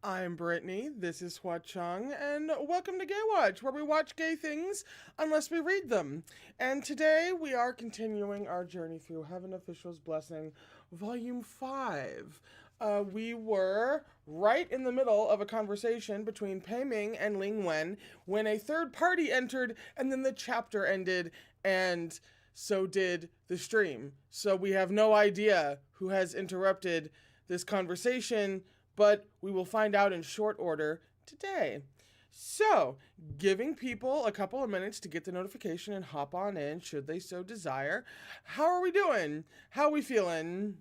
I'm Brittany, this is Hua Chung, and welcome to Gaywatch, where we watch gay things unless we read them. And today we are continuing our journey through Heaven Official's Blessing, Volume 5. We were right in the middle of a conversation between Pei Ming and Ling Wen when a third party entered, and then the chapter ended, and so did the stream. So we have no idea who has interrupted this conversation, but we will find out in short order today. So, giving people a couple of minutes to get the notification and hop on in should they so desire. How are we doing? How are we feeling?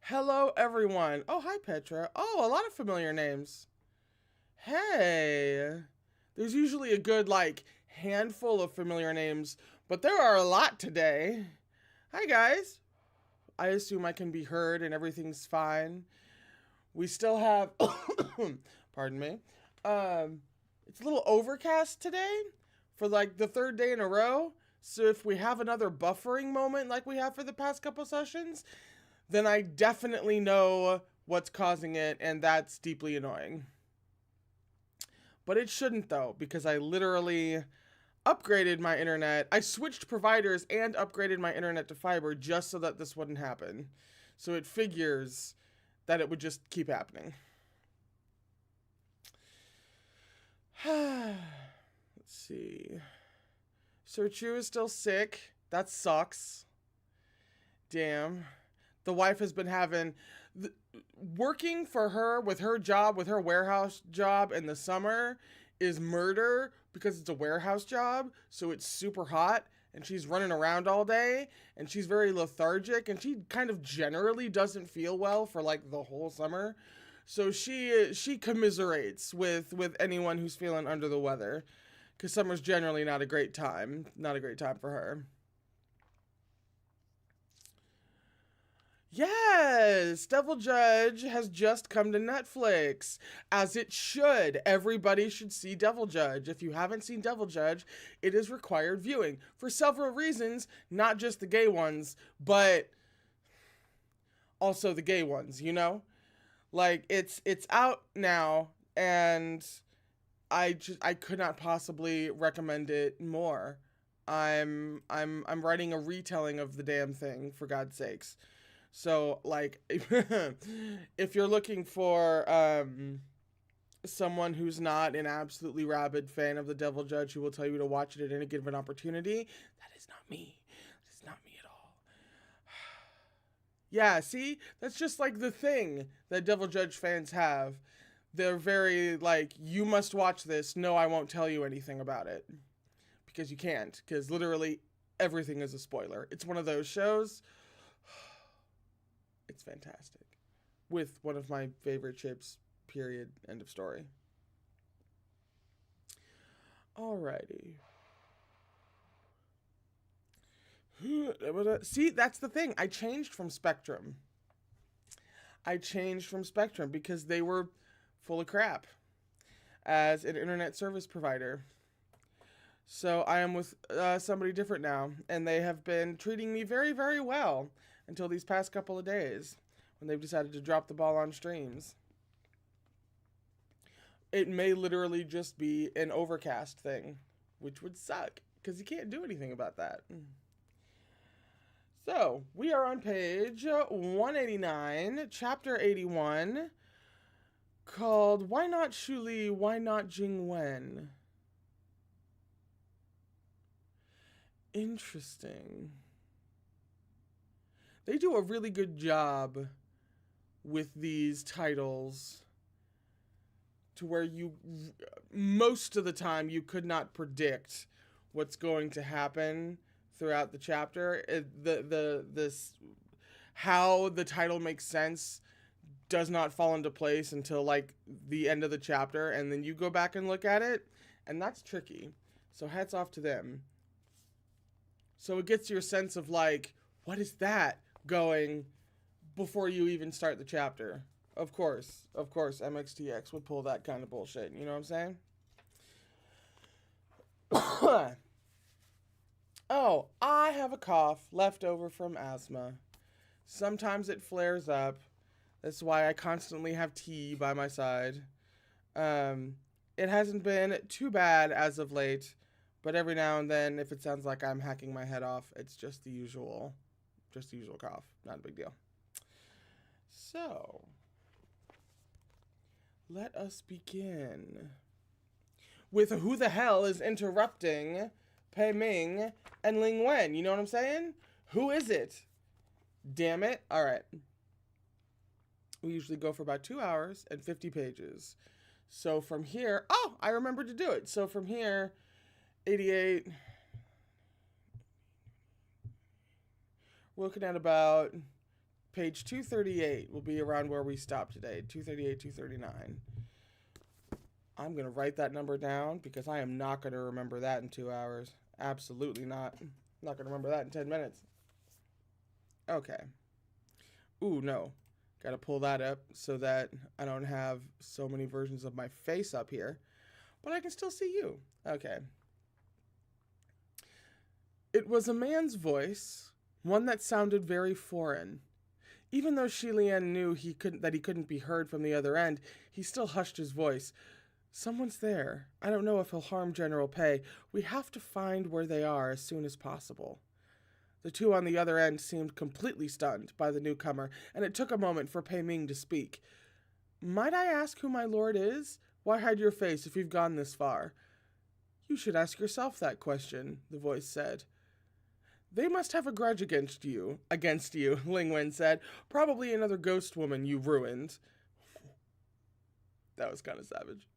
Hello, everyone. Oh, hi, Petra. Oh, a lot of familiar names. Hey. There's usually a good, handful of familiar names, but there are a lot today. Hi, guys. I assume I can be heard and everything's fine. We still have, pardon me, it's a little overcast today for the third day in a row. So if we have another buffering moment like we have for the past couple sessions, then I definitely know what's causing it, and that's deeply annoying. But it shouldn't though, because I literally upgraded my internet. I switched providers and upgraded my internet to fiber just so that this wouldn't happen. So it figures that it would just keep happening. Let's see. Sir Chu is still sick. That sucks. Damn. The wife has been having... working for her with her job, with her warehouse job in the summer is murder because it's a warehouse job. So it's super hot. And she's running around all day, and she's very lethargic, and she kind of generally doesn't feel well for the whole summer. So she commiserates with anyone who's feeling under the weather, because summer's generally not a great time for her. Yes, Devil Judge has just come to Netflix, as it should. Everybody should see Devil Judge. If you haven't seen Devil Judge, it is required viewing for several reasons, not just the gay ones, but also the gay ones, you know? It's out now, and I could not possibly recommend it more. I'm writing a retelling of the damn thing, for God's sakes. So, if you're looking for someone who's not an absolutely rabid fan of the Devil Judge who will tell you to watch it at any given opportunity, that is not me. That is not me at all. Yeah, see? That's just the thing that Devil Judge fans have. They're very you must watch this. No, I won't tell you anything about it. Because you can't. Because literally everything is a spoiler. It's one of those shows... It's fantastic. With one of my favorite ships, period, end of story. Alrighty. See, that's the thing. I changed from Spectrum because they were full of crap as an internet service provider. So I am with somebody different now, and they have been treating me very, very well until these past couple of days when they've decided to drop the ball on streams. It may literally just be an overcast thing, which would suck because you can't do anything about that. So we are on page 189, chapter 81, called Why Not Shuli, Why Not Jingwen? Interesting. They do a really good job with these titles to where most of the time you could not predict what's going to happen throughout the chapter. How the title makes sense does not fall into place until the end of the chapter, and then you go back and look at it, and that's tricky. So hats off to them. So it gets your sense of what is that going before you even start the chapter. Of course, MXTX would pull that kind of bullshit. You know what I'm saying? Oh, I have a cough left over from asthma. Sometimes it flares up. That's why I constantly have tea by my side. It hasn't been too bad as of late, but every now and then, if it sounds like I'm hacking my head off, it's just the usual cough. Not a big deal. So, let us begin with who the hell is interrupting Pei Ming and Ling Wen. You know what I'm saying? Who is it? Damn it. All right. We usually go for about 2 hours and 50 pages. So from here, oh, I remembered to do it. So from here, 88, we're looking at about page 238 will be around where we stopped today, 238, 239. I'm going to write that number down because I am not going to remember that in 2 hours. Absolutely not. I'm not going to remember that in 10 minutes. Okay. Ooh, no. Got to pull that up so that I don't have so many versions of my face up here. But I can still see you. Okay. It was a man's voice, one that sounded very foreign. Even though Shi Lian knew that he couldn't be heard from the other end, he still hushed his voice. Someone's there. I don't know if he'll harm General Pei. We have to find where they are as soon as possible. The two on the other end seemed completely stunned by the newcomer, and it took a moment for Pei Ming to speak. Might I ask who my lord is? Why hide your face if you've gone this far? You should ask yourself that question, the voice said. They must have a grudge against you, Ling Wen said. Probably another ghost woman you ruined. That was kind of savage.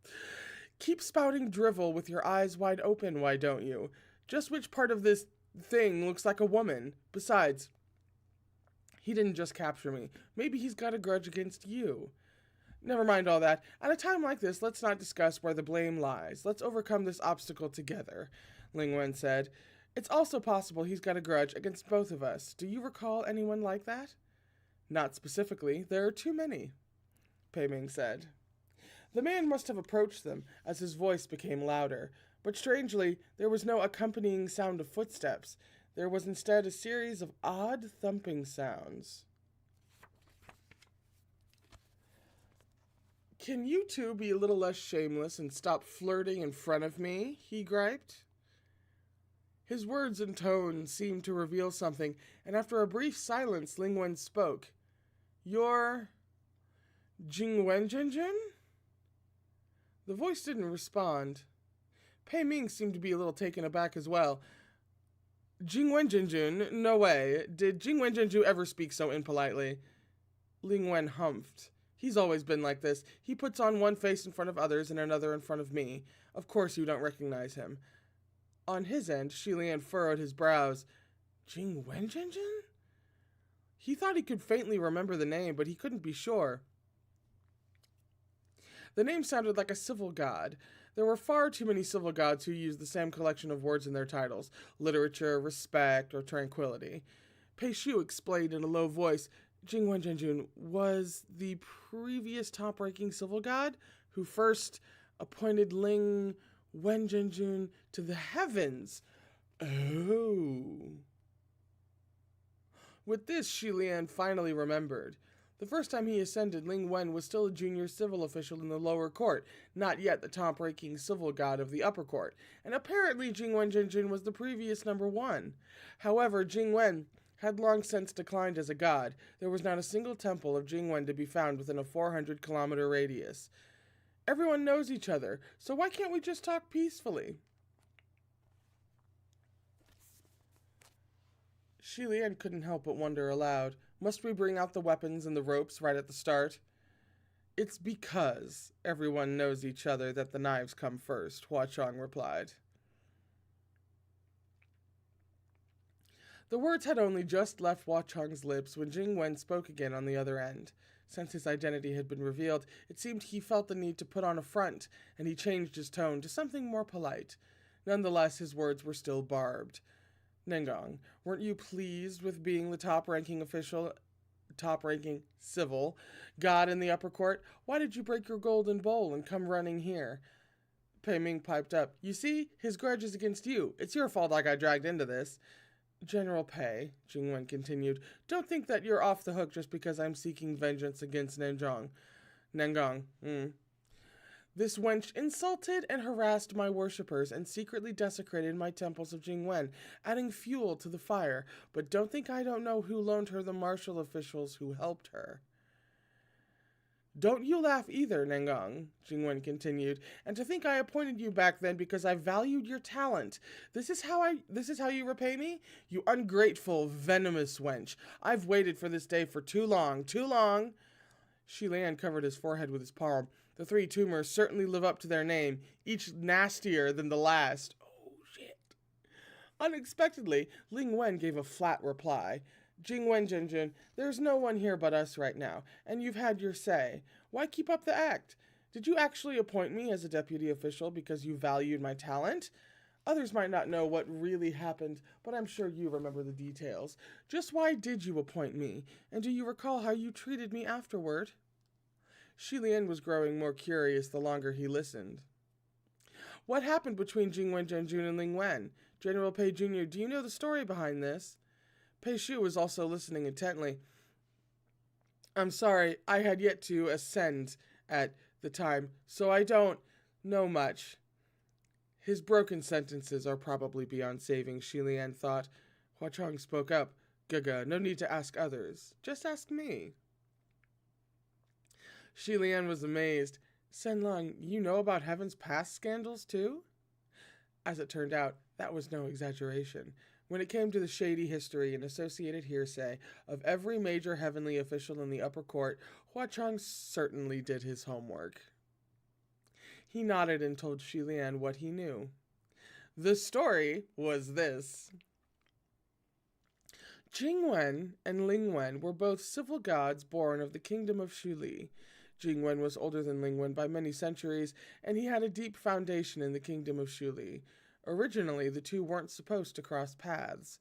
Keep spouting drivel with your eyes wide open, why don't you? Just which part of this thing looks like a woman? Besides, he didn't just capture me. Maybe he's got a grudge against you. Never mind all that. At a time like this, let's not discuss where the blame lies. Let's overcome this obstacle together, Ling Wen said. It's also possible he's got a grudge against both of us. Do you recall anyone like that? Not specifically. There are too many, Pei Ming said. The man must have approached them as his voice became louder, but strangely, there was no accompanying sound of footsteps. There was instead a series of odd thumping sounds. Can you two be a little less shameless and stop flirting in front of me? He griped. His words and tone seemed to reveal something, and after a brief silence, Ling Wen spoke. You're Jing Wenjinjin? The voice didn't respond. Pei Ming seemed to be a little taken aback as well. Jing Wenjinjun? No way. Did Jing Wenjinju ever speak so impolitely? Ling Wen humphed. He's always been like this. He puts on one face in front of others and another in front of me. Of course you don't recognize him. On his end, Shi Lian furrowed his brows. Jing Wenjinjun? He thought he could faintly remember the name, but he couldn't be sure. The name sounded like a civil god. There were far too many civil gods who used the same collection of words in their titles, literature, respect, or tranquility. Pei Shu explained in a low voice, Jing Wenjinjun was the previous top-ranking civil god who first appointed Ling Wenjinjun to the heavens. Oh. With this, Shi Lian finally remembered. The first time he ascended, Ling Wen was still a junior civil official in the lower court, not yet the top-ranking civil god of the upper court, and apparently Jing Wenjinjun was the previous number one. However, Jing Wen had long since declined as a god. There was not a single temple of Jing Wen to be found within a 400-kilometer radius. Everyone knows each other, so why can't we just talk peacefully? Shi Lian couldn't help but wonder aloud. Must we bring out the weapons and the ropes right at the start? It's because everyone knows each other that the knives come first, Hua Chong replied. The words had only just left Hua Chong's lips when Jing Wen spoke again on the other end. Since his identity had been revealed, it seemed he felt the need to put on a front, and he changed his tone to something more polite. Nonetheless, his words were still barbed. Nengong, weren't you pleased with being the top-ranking civil god in the upper court? Why did you break your golden bowl and come running here? Pei Ming piped up. You see, his grudge is against you. It's your fault I got dragged into this. General Pei, Jingwen continued, don't think that you're off the hook just because I'm seeking vengeance against Nangong. This wench insulted and harassed my worshippers and secretly desecrated my temples of Jingwen, adding fuel to the fire. But don't think I don't know who loaned her the martial officials who helped her. Don't you laugh either, Nangong, Jingwen continued, and to think I appointed you back then because I valued your talent. This is how you repay me? You ungrateful, venomous wench. I've waited for this day for too long. Shilian covered his forehead with his palm. The three tumors certainly live up to their name, each nastier than the last. Oh, shit. Unexpectedly, Ling Wen gave a flat reply. Jingwen Zhenjun, there's no one here but us right now, and you've had your say. Why keep up the act? Did you actually appoint me as a deputy official because you valued my talent? Others might not know what really happened, but I'm sure you remember the details. Just why did you appoint me, and do you recall how you treated me afterward? Shilian was growing more curious the longer he listened. What happened between Jingwen Zhenjun and Ling Wen? General Pei Jr., do you know the story behind this? Pei Shu was also listening intently. I'm sorry, I had yet to ascend at the time, so I don't know much. His broken sentences are probably beyond saving, Shilian thought. Hua Chong spoke up. Gaga, no need to ask others. Just ask me. Shilian was amazed. Senlong, you know about Heaven's past scandals, too? As it turned out, that was no exaggeration. When it came to the shady history and associated hearsay of every major heavenly official in the upper court, Hua Chong certainly did his homework. He nodded and told Shilian what he knew. The story was this. Jingwen and Lingwen were both civil gods born of the kingdom of Shuli. Jingwen was older than Lingwen by many centuries, and he had a deep foundation in the kingdom of Shuli. Originally, the two weren't supposed to cross paths.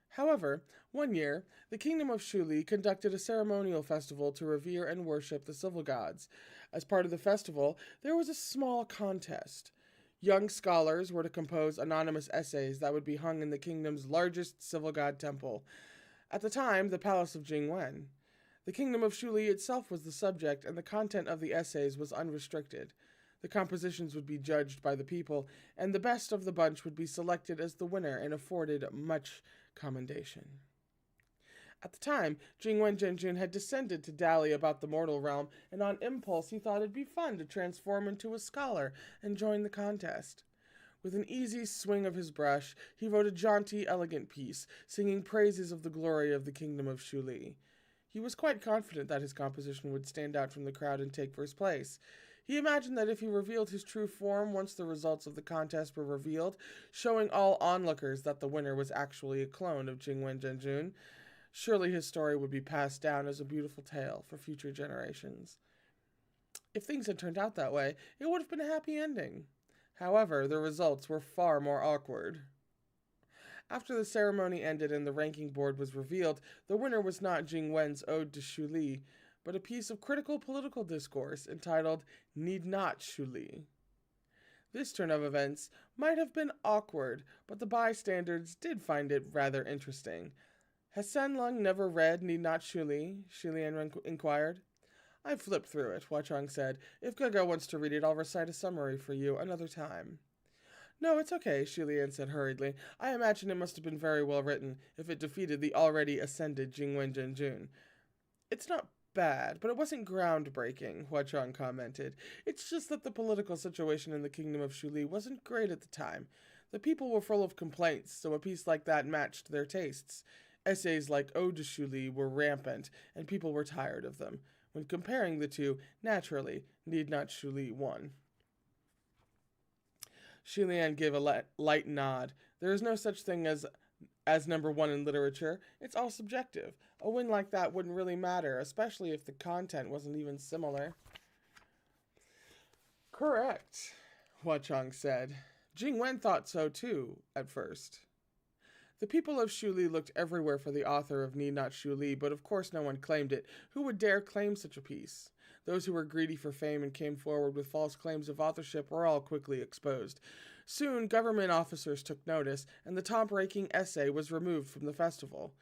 However, one year, the kingdom of Shuli conducted a ceremonial festival to revere and worship the civil gods. As part of the festival, there was a small contest. Young scholars were to compose anonymous essays that would be hung in the kingdom's largest civil god temple. At the time, the palace of Jingwen. The kingdom of Shuli itself was the subject, and the content of the essays was unrestricted. The compositions would be judged by the people, and the best of the bunch would be selected as the winner and afforded much commendation. At the time, Jingwen Zhenjun had descended to dally about the mortal realm, and on impulse he thought it'd be fun to transform into a scholar and join the contest. With an easy swing of his brush, he wrote a jaunty, elegant piece, singing praises of the glory of the kingdom of Shuli. He was quite confident that his composition would stand out from the crowd and take first place. He imagined that if he revealed his true form once the results of the contest were revealed, showing all onlookers that the winner was actually a clone of Jingwen Zhenjun, surely his story would be passed down as a beautiful tale for future generations. If things had turned out that way, it would have been a happy ending. However, the results were far more awkward. After the ceremony ended and the ranking board was revealed, the winner was not Jingwen's Ode to Shuli, but a piece of critical political discourse entitled Need Not Shuli. This turn of events might have been awkward, but the bystanders did find it rather interesting. Has Sanlung never read Need Not Shuli? Shilian inquired. I flipped through it, Hua Chong said. If Gaga wants to read it, I'll recite a summary for you another time. No, it's okay, Shilian said hurriedly. I imagine it must have been very well written, if it defeated the already ascended Jingwen Zhenjun. It's not bad, but it wasn't groundbreaking, Hua Chong commented. It's just that the political situation in the kingdom of Shuli wasn't great at the time. The people were full of complaints, so a piece like that matched their tastes. Essays like Ode to Shuli were rampant, and people were tired of them. When comparing the two, naturally, Need Not Shuli won. Shilian gave a light nod. There is no such thing as number one in literature. It's all subjective. A win like that wouldn't really matter, especially if the content wasn't even similar. Correct, Hua Chong said. Jingwen thought so too, at first. The people of Shuli looked everywhere for the author of Need Not Shuli, but of course no one claimed it. Who would dare claim such a piece? Those who were greedy for fame and came forward with false claims of authorship were all quickly exposed. Soon, government officers took notice, and the top-ranking essay was removed from the festival.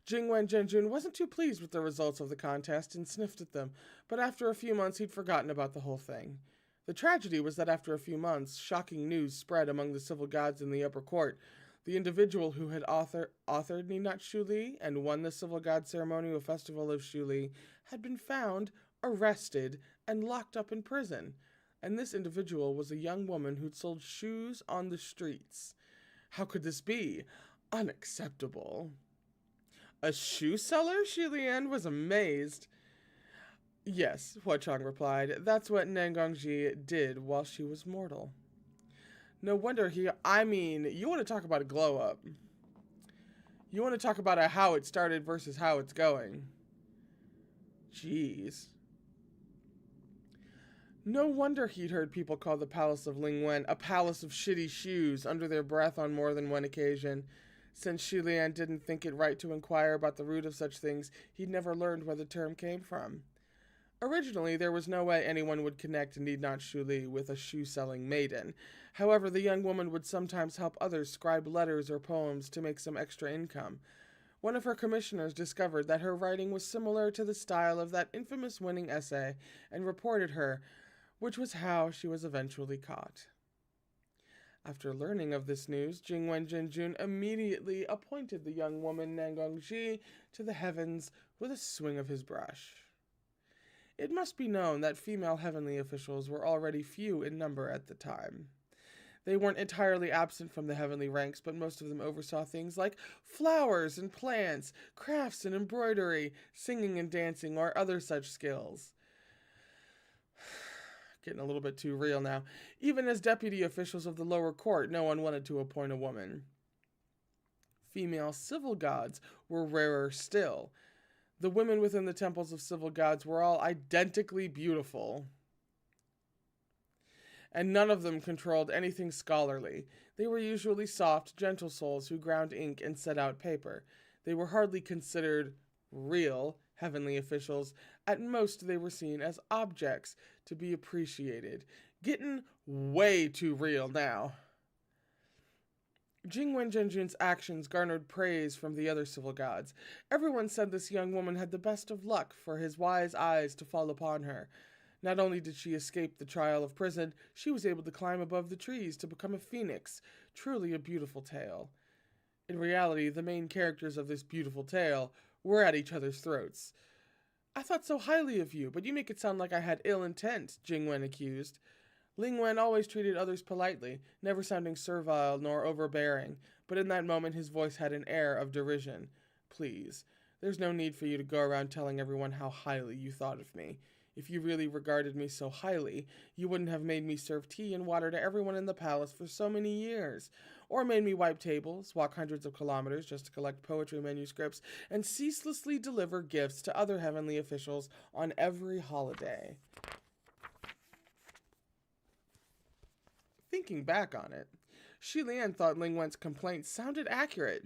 Jingwen Zhenjun wasn't too pleased with the results of the contest and sniffed at them, but after a few months he'd forgotten about the whole thing. The tragedy was that after a few months, shocking news spread among the civil gods in the upper court. The individual who had authored Ninat Shuli and won the civil god ceremonial festival of Shuli had been found, arrested, and locked up in prison. And this individual was a young woman who'd sold shoes on the streets. How could this be? Unacceptable. A shoe seller? Shilian was amazed. Yes, Huachang replied. That's what Nangongji did while she was mortal. No wonder you want to talk about a glow up. You want to talk about how it started versus how it's going. Jeez. No wonder he'd heard people call the palace of Lingwen a palace of shitty shoes under their breath on more than one occasion. Since Shilian didn't think it right to inquire about the root of such things, he'd never learned where the term came from. Originally, there was no way anyone would connect Ninat Shuli with a shoe-selling maiden. However, the young woman would sometimes help others scribe letters or poems to make some extra income. One of her commissioners discovered that her writing was similar to the style of that infamous winning essay and reported her, which was how she was eventually caught. After learning of this news, Jingwen Zhenjun immediately appointed the young woman Nangongji to the heavens with a swing of his brush. It must be known that female heavenly officials were already few in number at the time. They weren't entirely absent from the heavenly ranks, but most of them oversaw things like flowers and plants, crafts and embroidery, singing and dancing, or other such skills. Getting a little bit too real now. Even as deputy officials of the lower court, no one wanted to appoint a woman. Female civil gods were rarer still. The women within the temples of civil gods were all identically beautiful. And none of them controlled anything scholarly. They were usually soft, gentle souls who ground ink and set out paper. They were hardly considered real heavenly officials. At most, they were seen as objects to be appreciated. Getting way too real now. Jingwen Zhenjun's actions garnered praise from the other civil gods. Everyone said this young woman had the best of luck for his wise eyes to fall upon her. Not only did she escape the trial of prison, she was able to climb above the trees to become a phoenix. Truly a beautiful tale. In reality, the main characters of this beautiful tale were at each other's throats. I thought so highly of you, but you make it sound like I had ill intent, Jingwen accused. Lingwen always treated others politely, never sounding servile nor overbearing, but in that moment his voice had an air of derision. Please, there's no need for you to go around telling everyone how highly you thought of me. If you really regarded me so highly, you wouldn't have made me serve tea and water to everyone in the palace for so many years, or made me wipe tables, walk hundreds of kilometers just to collect poetry manuscripts, and ceaselessly deliver gifts to other heavenly officials on every holiday. Thinking back on it, Shilian thought Lingwen's complaints sounded accurate.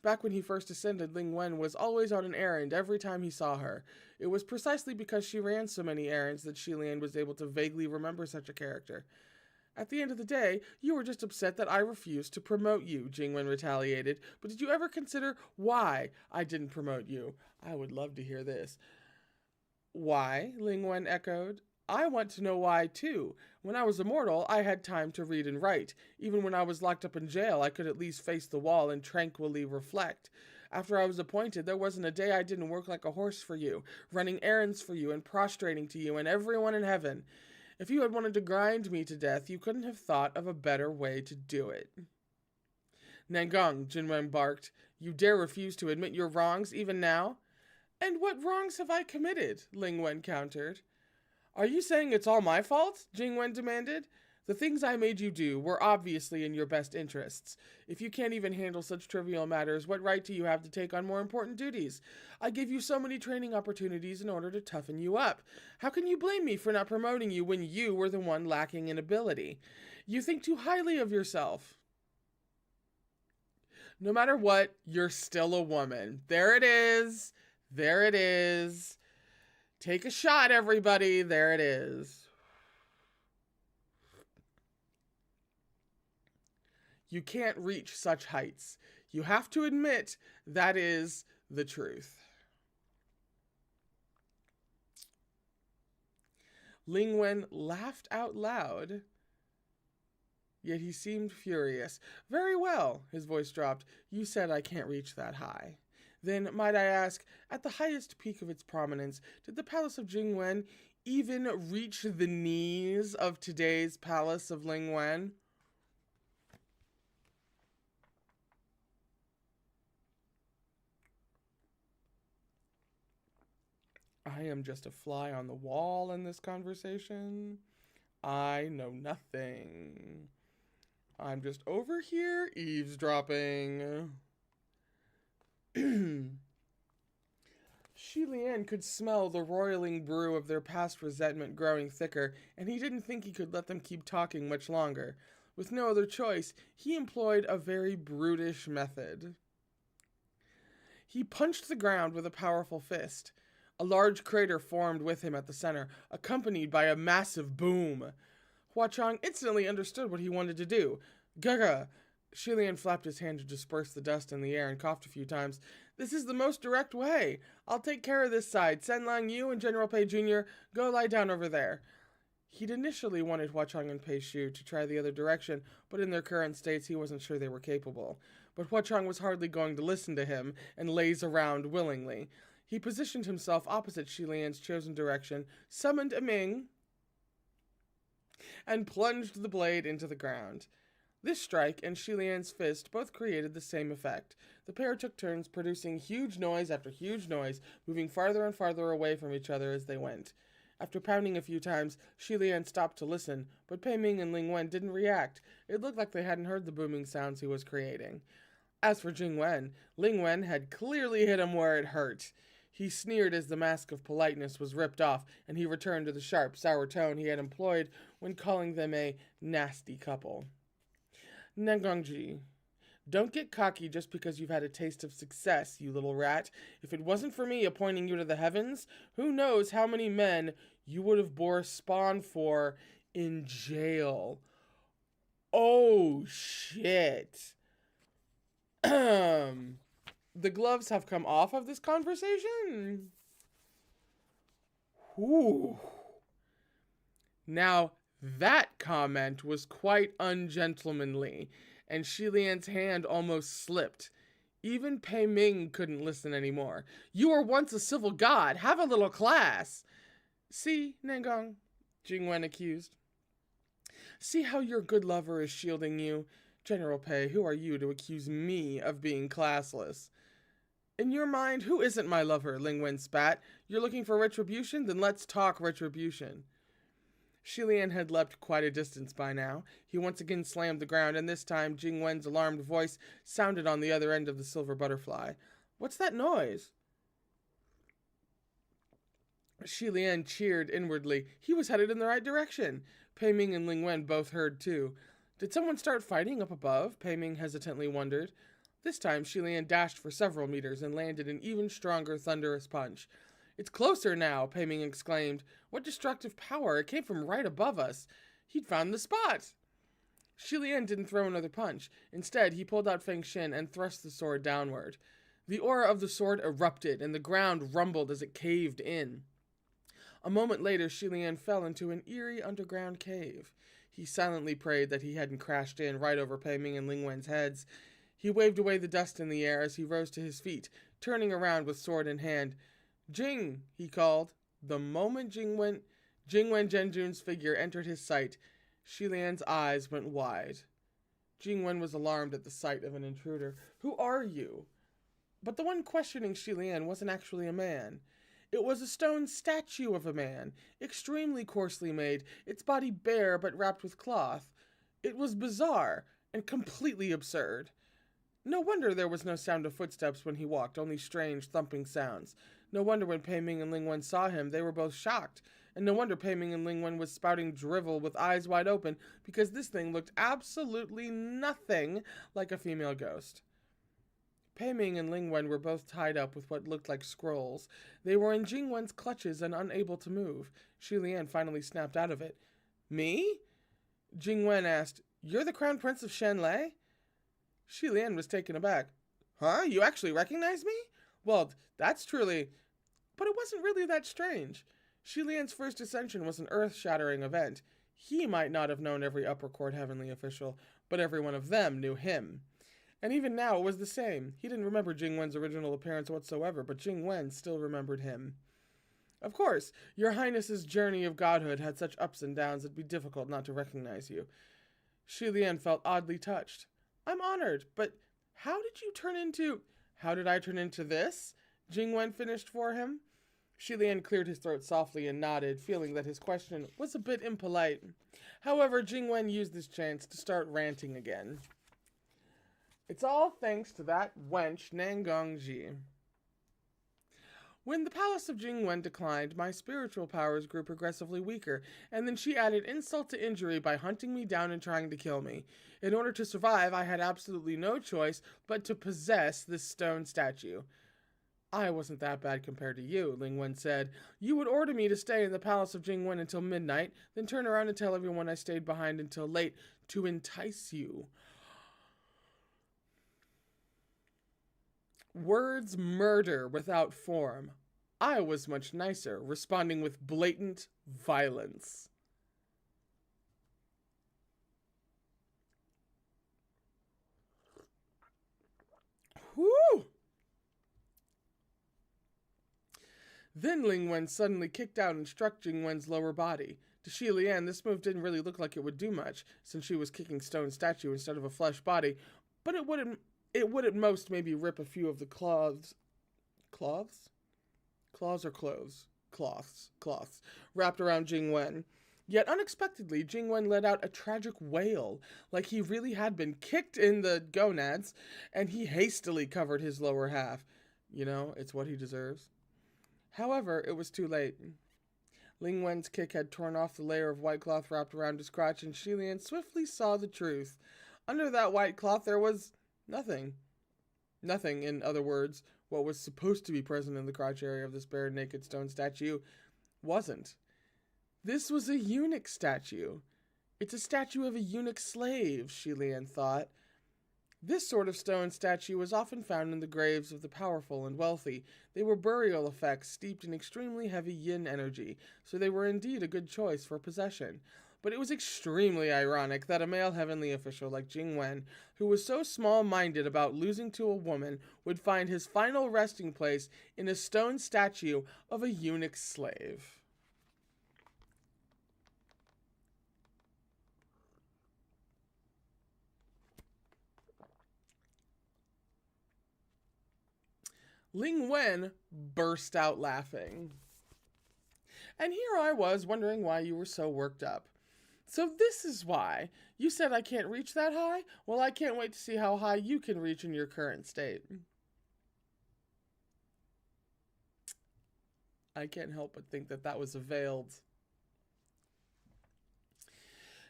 Back when he first ascended, Lingwen was always on an errand every time he saw her. It was precisely because she ran so many errands that Shilian was able to vaguely remember such a character. At the end of the day, you were just upset that I refused to promote you, Jingwen retaliated. But did you ever consider why I didn't promote you? I would love to hear this. Why? Lingwen echoed. I want to know why, too. When I was immortal, I had time to read and write. Even when I was locked up in jail, I could at least face the wall and tranquilly reflect. After I was appointed, there wasn't a day I didn't work like a horse for you, running errands for you and prostrating to you and everyone in heaven. If you had wanted to grind me to death, you couldn't have thought of a better way to do it. Nangong, Jinwen barked. You dare refuse to admit your wrongs even now? And what wrongs have I committed? Lingwen countered. Are you saying it's all my fault? Jingwen demanded. The things I made you do were obviously in your best interests. If you can't even handle such trivial matters, what right do you have to take on more important duties? I gave you so many training opportunities in order to toughen you up. How can you blame me for not promoting you when you were the one lacking in ability? You think too highly of yourself. No matter what, you're still a woman. There it is. There it is. Take a shot, everybody. There it is. You can't reach such heights. You have to admit that is the truth. Ling Wen laughed out loud, yet he seemed furious. Very well, his voice dropped. You said I can't reach that high. Then, might I ask, at the highest peak of its prominence, did the palace of Jingwen even reach the knees of today's palace of Ling Wen? I am just a fly on the wall in this conversation. I know nothing. I'm just over here eavesdropping. Shi Lian could smell the roiling brew of their past resentment growing thicker, and he didn't think he could let them keep talking much longer. With no other choice, he employed a very brutish method. He punched the ground with a powerful fist. A large crater formed with him at the center, accompanied by a massive boom. Hua Chong instantly understood what he wanted to do. Gaga! Shi Lian flapped his hand to disperse the dust in the air and coughed a few times. This is the most direct way. I'll take care of this side. Sen Lang, you and General Pei Jr. go lie down over there. He'd initially wanted Hua Chong and Pei Shu to try the other direction, but in their current states he wasn't sure they were capable. But Hua Chong was hardly going to listen to him and laze around willingly. He positioned himself opposite Shi Lian's chosen direction, summoned a Ming, and plunged the blade into the ground. This strike and Shi Lian's fist both created the same effect. The pair took turns producing huge noise after huge noise, moving farther and farther away from each other as they went. After pounding a few times, Shi Lian stopped to listen, but Pei Ming and Ling Wen didn't react. It looked like they hadn't heard the booming sounds he was creating. As for Jing Wen, Ling Wen had clearly hit him where it hurt. He sneered as the mask of politeness was ripped off, and he returned to the sharp, sour tone he had employed when calling them a nasty couple. Nangongji, don't get cocky just because you've had a taste of success, you little rat. If it wasn't for me appointing you to the heavens, who knows how many men you would have bore spawn for in jail. Oh, shit. The gloves have come off of this conversation. Whew. Now, that comment was quite ungentlemanly, and Shi Lian's hand almost slipped. Even Pei Ming couldn't listen anymore. You were once a civil god. Have a little class. See, Nangong, Jing Wen accused. See how your good lover is shielding you? General Pei, who are you to accuse me of being classless? In your mind, who isn't my lover? Ling Wen spat. You're looking for retribution? Then let's talk retribution. Shi Lian had leapt quite a distance by now. He once again slammed the ground, and this time Jing Wen's alarmed voice sounded on the other end of the silver butterfly. What's that noise? Shi Lian cheered inwardly. He was headed in the right direction. Pei Ming and Ling Wen both heard too. Did someone start fighting up above? Pei Ming hesitantly wondered. This time Shi Lian dashed for several meters and landed an even stronger thunderous punch. It's closer now, Pei Ming exclaimed. What destructive power! It came from right above us. He'd found the spot. Shi Lian didn't throw another punch. Instead, he pulled out Feng Xin and thrust the sword downward. The aura of the sword erupted, and the ground rumbled as it caved in. A moment later, Shi Lian fell into an eerie underground cave. He silently prayed that he hadn't crashed in right over Pei Ming and Ling Wen's heads. He waved away the dust in the air as he rose to his feet, turning around with sword in hand. Jing, he called. The moment Jing Wen Zhenjun's figure entered his sight, Shi Lian's eyes went wide. Jing Wen was alarmed at the sight of an intruder. Who are you? But the one questioning Shi Lian wasn't actually a man. It was a stone statue of a man, extremely coarsely made, its body bare but wrapped with cloth. It was bizarre and completely absurd. No wonder there was no sound of footsteps when he walked, only strange thumping sounds. No wonder when Pei Ming and Ling Wen saw him, they were both shocked. And no wonder Pei Ming and Ling Wen was spouting drivel with eyes wide open, because this thing looked absolutely nothing like a female ghost. Pei Ming and Ling Wen were both tied up with what looked like scrolls. They were in Jing Wen's clutches and unable to move. Shi Lian finally snapped out of it. Me? Jing Wen asked, You're the Crown Prince of Shenlei? Shi Lian was taken aback. Huh? You actually recognize me? Well, that's truly... But it wasn't really that strange. Shi Lian's first ascension was an earth-shattering event. He might not have known every upper court heavenly official, but every one of them knew him. And even now it was the same. He didn't remember Jing Wen's original appearance whatsoever, but Jing Wen still remembered him. Of course, your highness's journey of godhood had such ups and downs it'd be difficult not to recognize you. Shi Lian felt oddly touched. I'm honored, but how did you turn into... How did I turn into this? Jing Wen finished for him. Shi Lian cleared his throat softly and nodded, feeling that his question was a bit impolite. However, Jing Wen used this chance to start ranting again. It's all thanks to that wench Nangong Ji. When the palace of Jing Wen declined, my spiritual powers grew progressively weaker, and then she added insult to injury by hunting me down and trying to kill me. In order to survive, I had absolutely no choice but to possess this stone statue. I wasn't that bad compared to you, Ling Wen said. You would order me to stay in the palace of Jing Wen until midnight, then turn around and tell everyone I stayed behind until late to entice you. Words murder without form. I was much nicer, responding with blatant violence. Whew! Then Ling Wen suddenly kicked out and struck Jing Wen's lower body. To Shi Lian, this move didn't really look like it would do much, since she was kicking stone statue instead of a flesh body, but it would at most maybe rip a few of the cloths wrapped around Jing Wen. Yet unexpectedly, Jing Wen let out a tragic wail, like he really had been kicked in the gonads, and he hastily covered his lower half. You know, it's what he deserves. However, it was too late. Ling Wen's kick had torn off the layer of white cloth wrapped around his crotch, and Shi Lian swiftly saw the truth. Under that white cloth there was nothing. Nothing, in other words, what was supposed to be present in the crotch area of this bare naked stone statue wasn't. This was a eunuch statue. It's a statue of a eunuch slave, Shi Lian thought. This sort of stone statue was often found in the graves of the powerful and wealthy. They were burial effects steeped in extremely heavy yin energy, so they were indeed a good choice for possession. But it was extremely ironic that a male heavenly official like Jing Wen, who was so small-minded about losing to a woman, would find his final resting place in a stone statue of a eunuch slave. Ling Wen burst out laughing. And here I was wondering why you were so worked up. So this is why. You said I can't reach that high? Well, I can't wait to see how high you can reach in your current state. I can't help but think that that was a veiled...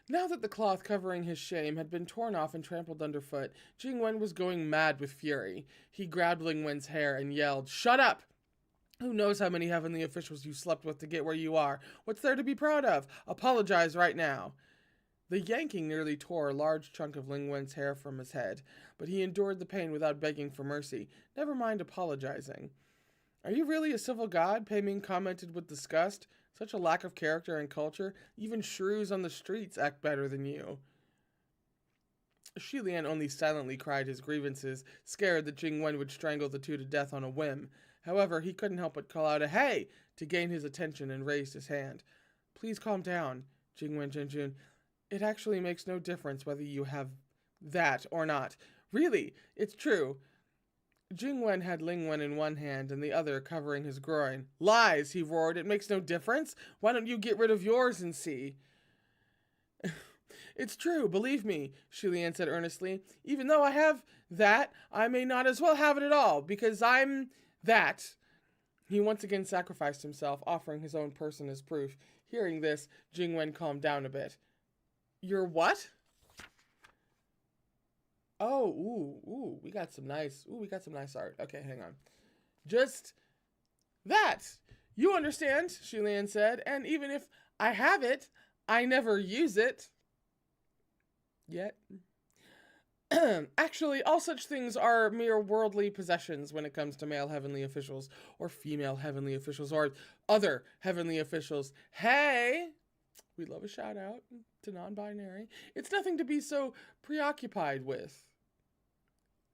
Now that the cloth covering his shame had been torn off and trampled underfoot, Jing Wen was going mad with fury. He grabbed Ling Wen's hair and yelled, "Shut up! Who knows how many heavenly officials you slept with to get where you are? What's there to be proud of? Apologize right now." The yanking nearly tore a large chunk of Ling Wen's hair from his head, but he endured the pain without begging for mercy, never mind apologizing. "Are you really a civil god?" Pei Ming commented with disgust. "Such a lack of character and culture. Even shrews on the streets act better than you." Shi Lian only silently cried his grievances, scared that Jing Wen would strangle the two to death on a whim. However, he couldn't help but call out a "Hey!" to gain his attention and raised his hand. "Please calm down, Jing Wen Zhenjun. It actually makes no difference whether you have that or not. Really, it's true." Jing Wen had Ling Wen in one hand and the other covering his groin. "Lies!" he roared. "It makes no difference. Why don't you get rid of yours and see?" "It's true, believe me," Shi Lian said earnestly. "Even though I have that, I may not as well have it at all, because I'm that." He once again sacrificed himself, offering his own person as proof. Hearing this, Jing Wen calmed down a bit. "You're what?" "Oh, we got some nice art. Okay, hang on. Just that. You understand," Shi Lian said, "and even if I have it, I never use it. Yet. Actually, all such things are mere worldly possessions when it comes to male heavenly officials, or female heavenly officials, or other heavenly officials. Hey! We love a shout out to non-binary. It's nothing to be so preoccupied with.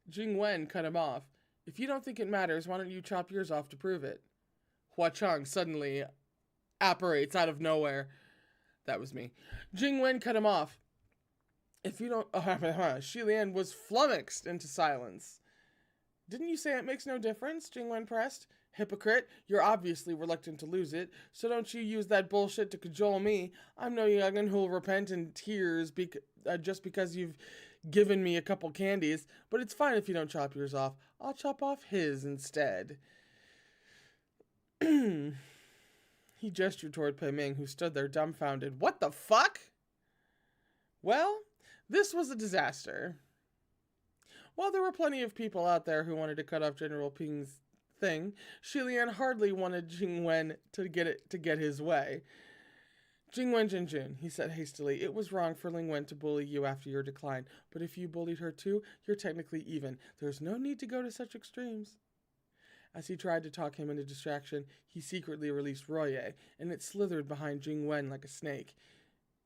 Jing Wen cut him off. If you don't think it matters, why don't you chop yours off to prove it? Hua Chang suddenly apparates out of nowhere. That was me. Jing Wen cut him off. If you don't... Shi Lian was flummoxed into silence. Didn't you say it makes no difference? Jing Wen pressed. Hypocrite, you're obviously reluctant to lose it, so don't you use that bullshit to cajole me. I'm no youngin' who'll repent in tears just because you've given me a couple candies, but it's fine if you don't chop yours off. I'll chop off his instead. He gestured toward Pei Ming, who stood there dumbfounded. What the fuck? Well, this was a disaster. While there were plenty of people out there who wanted to cut off General Ping's thing, Shi Lian hardly wanted Jing Wen to get his way. Jing Wen Jinjun, he said hastily, it was wrong for Ling Wen to bully you after your decline, but if you bullied her too, you're technically even. There's no need to go to such extremes. As he tried to talk him into distraction, he secretly released Roye, and it slithered behind Jing Wen like a snake.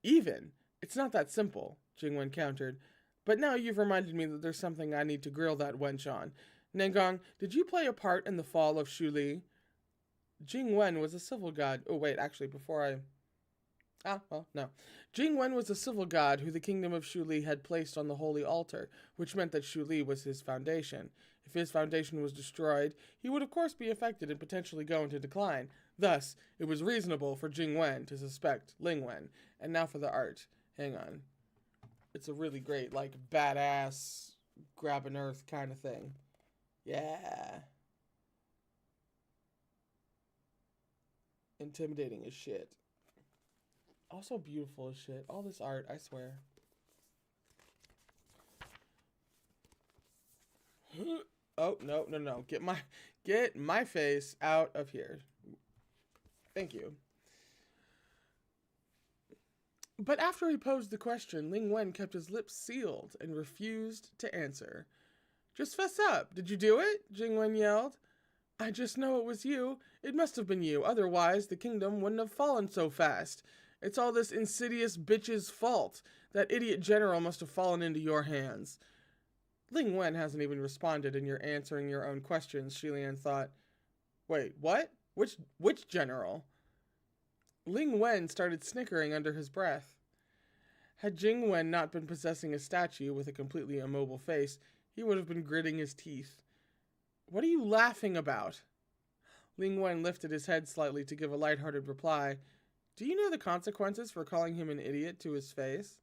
Even? It's not that simple, Jing Wen countered. But now you've reminded me that there's something I need to grill that wench on. Nengong, did you play a part in the fall of Shu Li? Jing Wen was a civil god. Oh, wait, actually, before I... no. Jing Wen was a civil god who the kingdom of Shu Li had placed on the holy altar, which meant that Shu Li was his foundation. If his foundation was destroyed, he would of course be affected and potentially go into decline. Thus, it was reasonable for Jing Wen to suspect Ling Wen. And now for the art. Hang on. It's a really great, like, badass, grab an earth kind of thing. Yeah. Intimidating as shit. Also beautiful as shit. All this art, I swear. Oh, no. Get my face out of here. Thank you. But after he posed the question, Ling Wen kept his lips sealed and refused to answer. Just fess up. Did you do it? Jing Wen yelled. I just know it was you. It must have been you. Otherwise, the kingdom wouldn't have fallen so fast. It's all this insidious bitch's fault. That idiot general must have fallen into your hands. Ling Wen hasn't even responded and you're answering your own questions, Shi Lian thought. Wait, what? Which general? Ling Wen started snickering under his breath. Had Jing Wen not been possessing a statue with a completely immobile face, he would have been gritting his teeth. What are you laughing about? Ling Wen lifted his head slightly to give a lighthearted reply. Do you know the consequences for calling him an idiot to his face?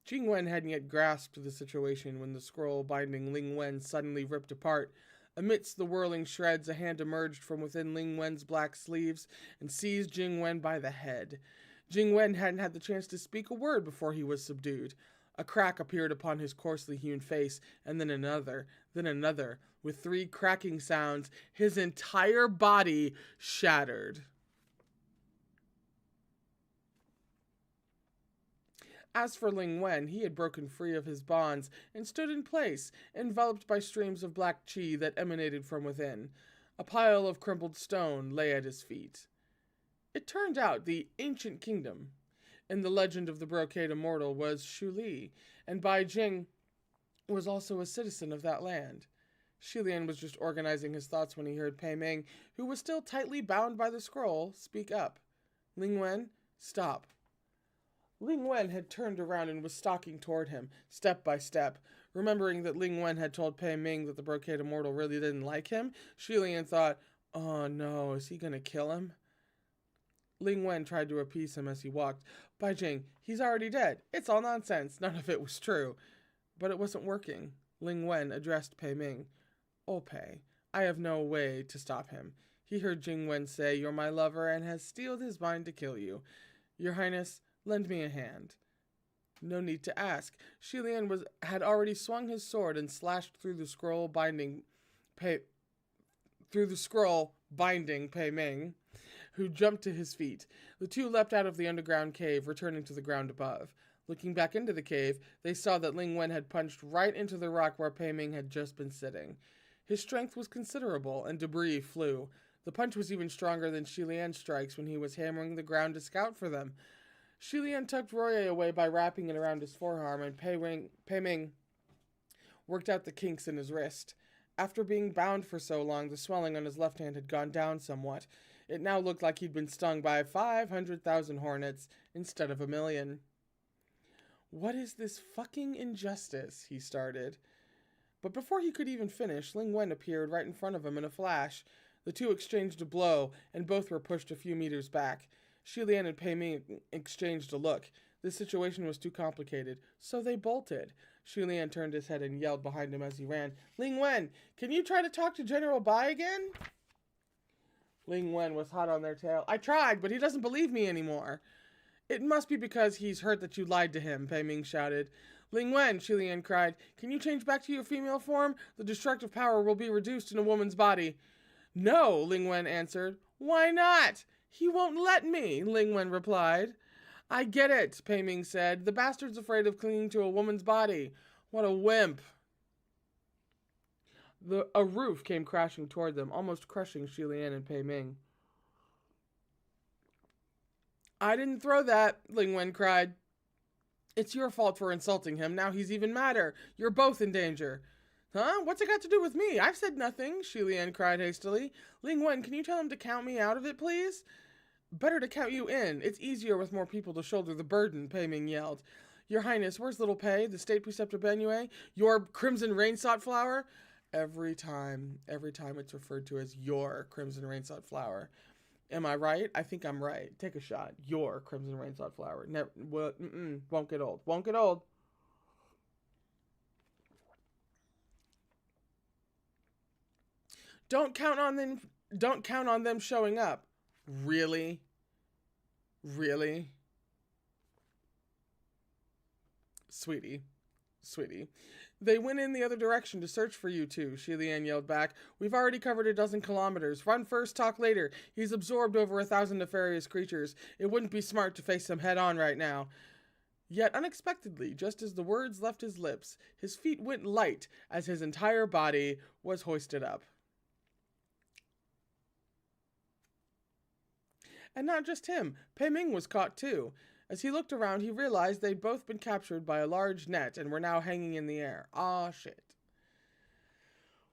Jing Wen hadn't yet grasped the situation when the scroll binding Ling Wen suddenly ripped apart. Amidst the whirling shreds, a hand emerged from within Ling Wen's black sleeves and seized Jing Wen by the head. Jing Wen hadn't had the chance to speak a word before he was subdued. A crack appeared upon his coarsely hewn face, and then another. With 3 cracking sounds, his entire body shattered. As for Ling Wen, he had broken free of his bonds and stood in place, enveloped by streams of black qi that emanated from within. A pile of crumbled stone lay at his feet. It turned out the ancient kingdom in the legend of the Brocade Immortal was Shu Li, and Bai Jing was also a citizen of that land. Shi Lian was just organizing his thoughts when he heard Pei Ming, who was still tightly bound by the scroll, speak up. Ling Wen, stop. Ling Wen had turned around and was stalking toward him, step by step. Remembering that Ling Wen had told Pei Ming that the Brocade Immortal really didn't like him, Shi Lian thought, oh no, is he gonna kill him? Ling Wen tried to appease him as he walked. Bai Jing, he's already dead. It's all nonsense. None of it was true. But it wasn't working. Ling Wen addressed Pei Ming. Oh, Pei, I have no way to stop him. He heard Jing Wen say, you're my lover, and has steeled his mind to kill you. Your Highness, lend me a hand. No need to ask. Shi Lian had already swung his sword and slashed through the scroll binding Pei Ming, who jumped to his feet. The two leapt out of the underground cave, returning to the ground above. Looking back into the cave, they saw that Ling Wen had punched right into the rock where Pei Ming had just been sitting. His strength was considerable, and debris flew. The punch was even stronger than Shi Lian's strikes when he was hammering the ground to scout for them. Shi Lian tucked Roye away by wrapping it around his forearm, and Pei Ming worked out the kinks in his wrist. After being bound for so long, the swelling on his left hand had gone down somewhat. It now looked like he'd been stung by 500,000 hornets instead of 1,000,000. "What is this fucking injustice?" he started. But before he could even finish, Ling Wen appeared right in front of him in a flash. The two exchanged a blow, and both were pushed a few meters back. Shi Lian and Pei Ming exchanged a look. This situation was too complicated, so they bolted. Shi Lian turned his head and yelled behind him as he ran, "Ling Wen, can you try to talk to General Bai again?" Ling Wen was hot on their tail. "I tried, but he doesn't believe me anymore." "It must be because he's hurt that you lied to him," Pei Ming shouted. "Ling Wen," Shi Lian cried, "can you change back to your female form? The destructive power will be reduced in a woman's body." "No," Ling Wen answered. "Why not?" "He won't let me," Ling Wen replied. "I get it," Pei Ming said. "The bastard's afraid of clinging to a woman's body. What a wimp." A roof came crashing toward them, almost crushing Shi Lian and Pei Ming. "I didn't throw that," Ling Wen cried. "It's your fault for insulting him. Now he's even madder. You're both in danger." "Huh? What's it got to do with me? I've said nothing," Shi Lian cried hastily. "Ling Wen, can you tell him to count me out of it, please?" "Better to count you in. It's easier with more people to shoulder the burden," Pei Ming yelled. "Your Highness, where's little Pei, the state preceptor Benue? Your crimson rain-sought flower?" Every time it's referred to as your crimson rain-sought flower. Am I right? I think I'm right. Take a shot. Your crimson rain-sought flower. Never, won't get old. Won't get old. Don't count on them showing up. Really? Really? Sweetie. "They went in the other direction to search for you two," Shi Lian yelled back. "We've already covered 12 kilometers. Run first, talk later. He's absorbed over 1,000 nefarious creatures. It wouldn't be smart to face him head on right now." Yet unexpectedly, just as the words left his lips, his feet went light as his entire body was hoisted up. And not just him. Pei Ming was caught too. As he looked around, he realized they'd both been captured by a large net and were now hanging in the air. Ah, shit.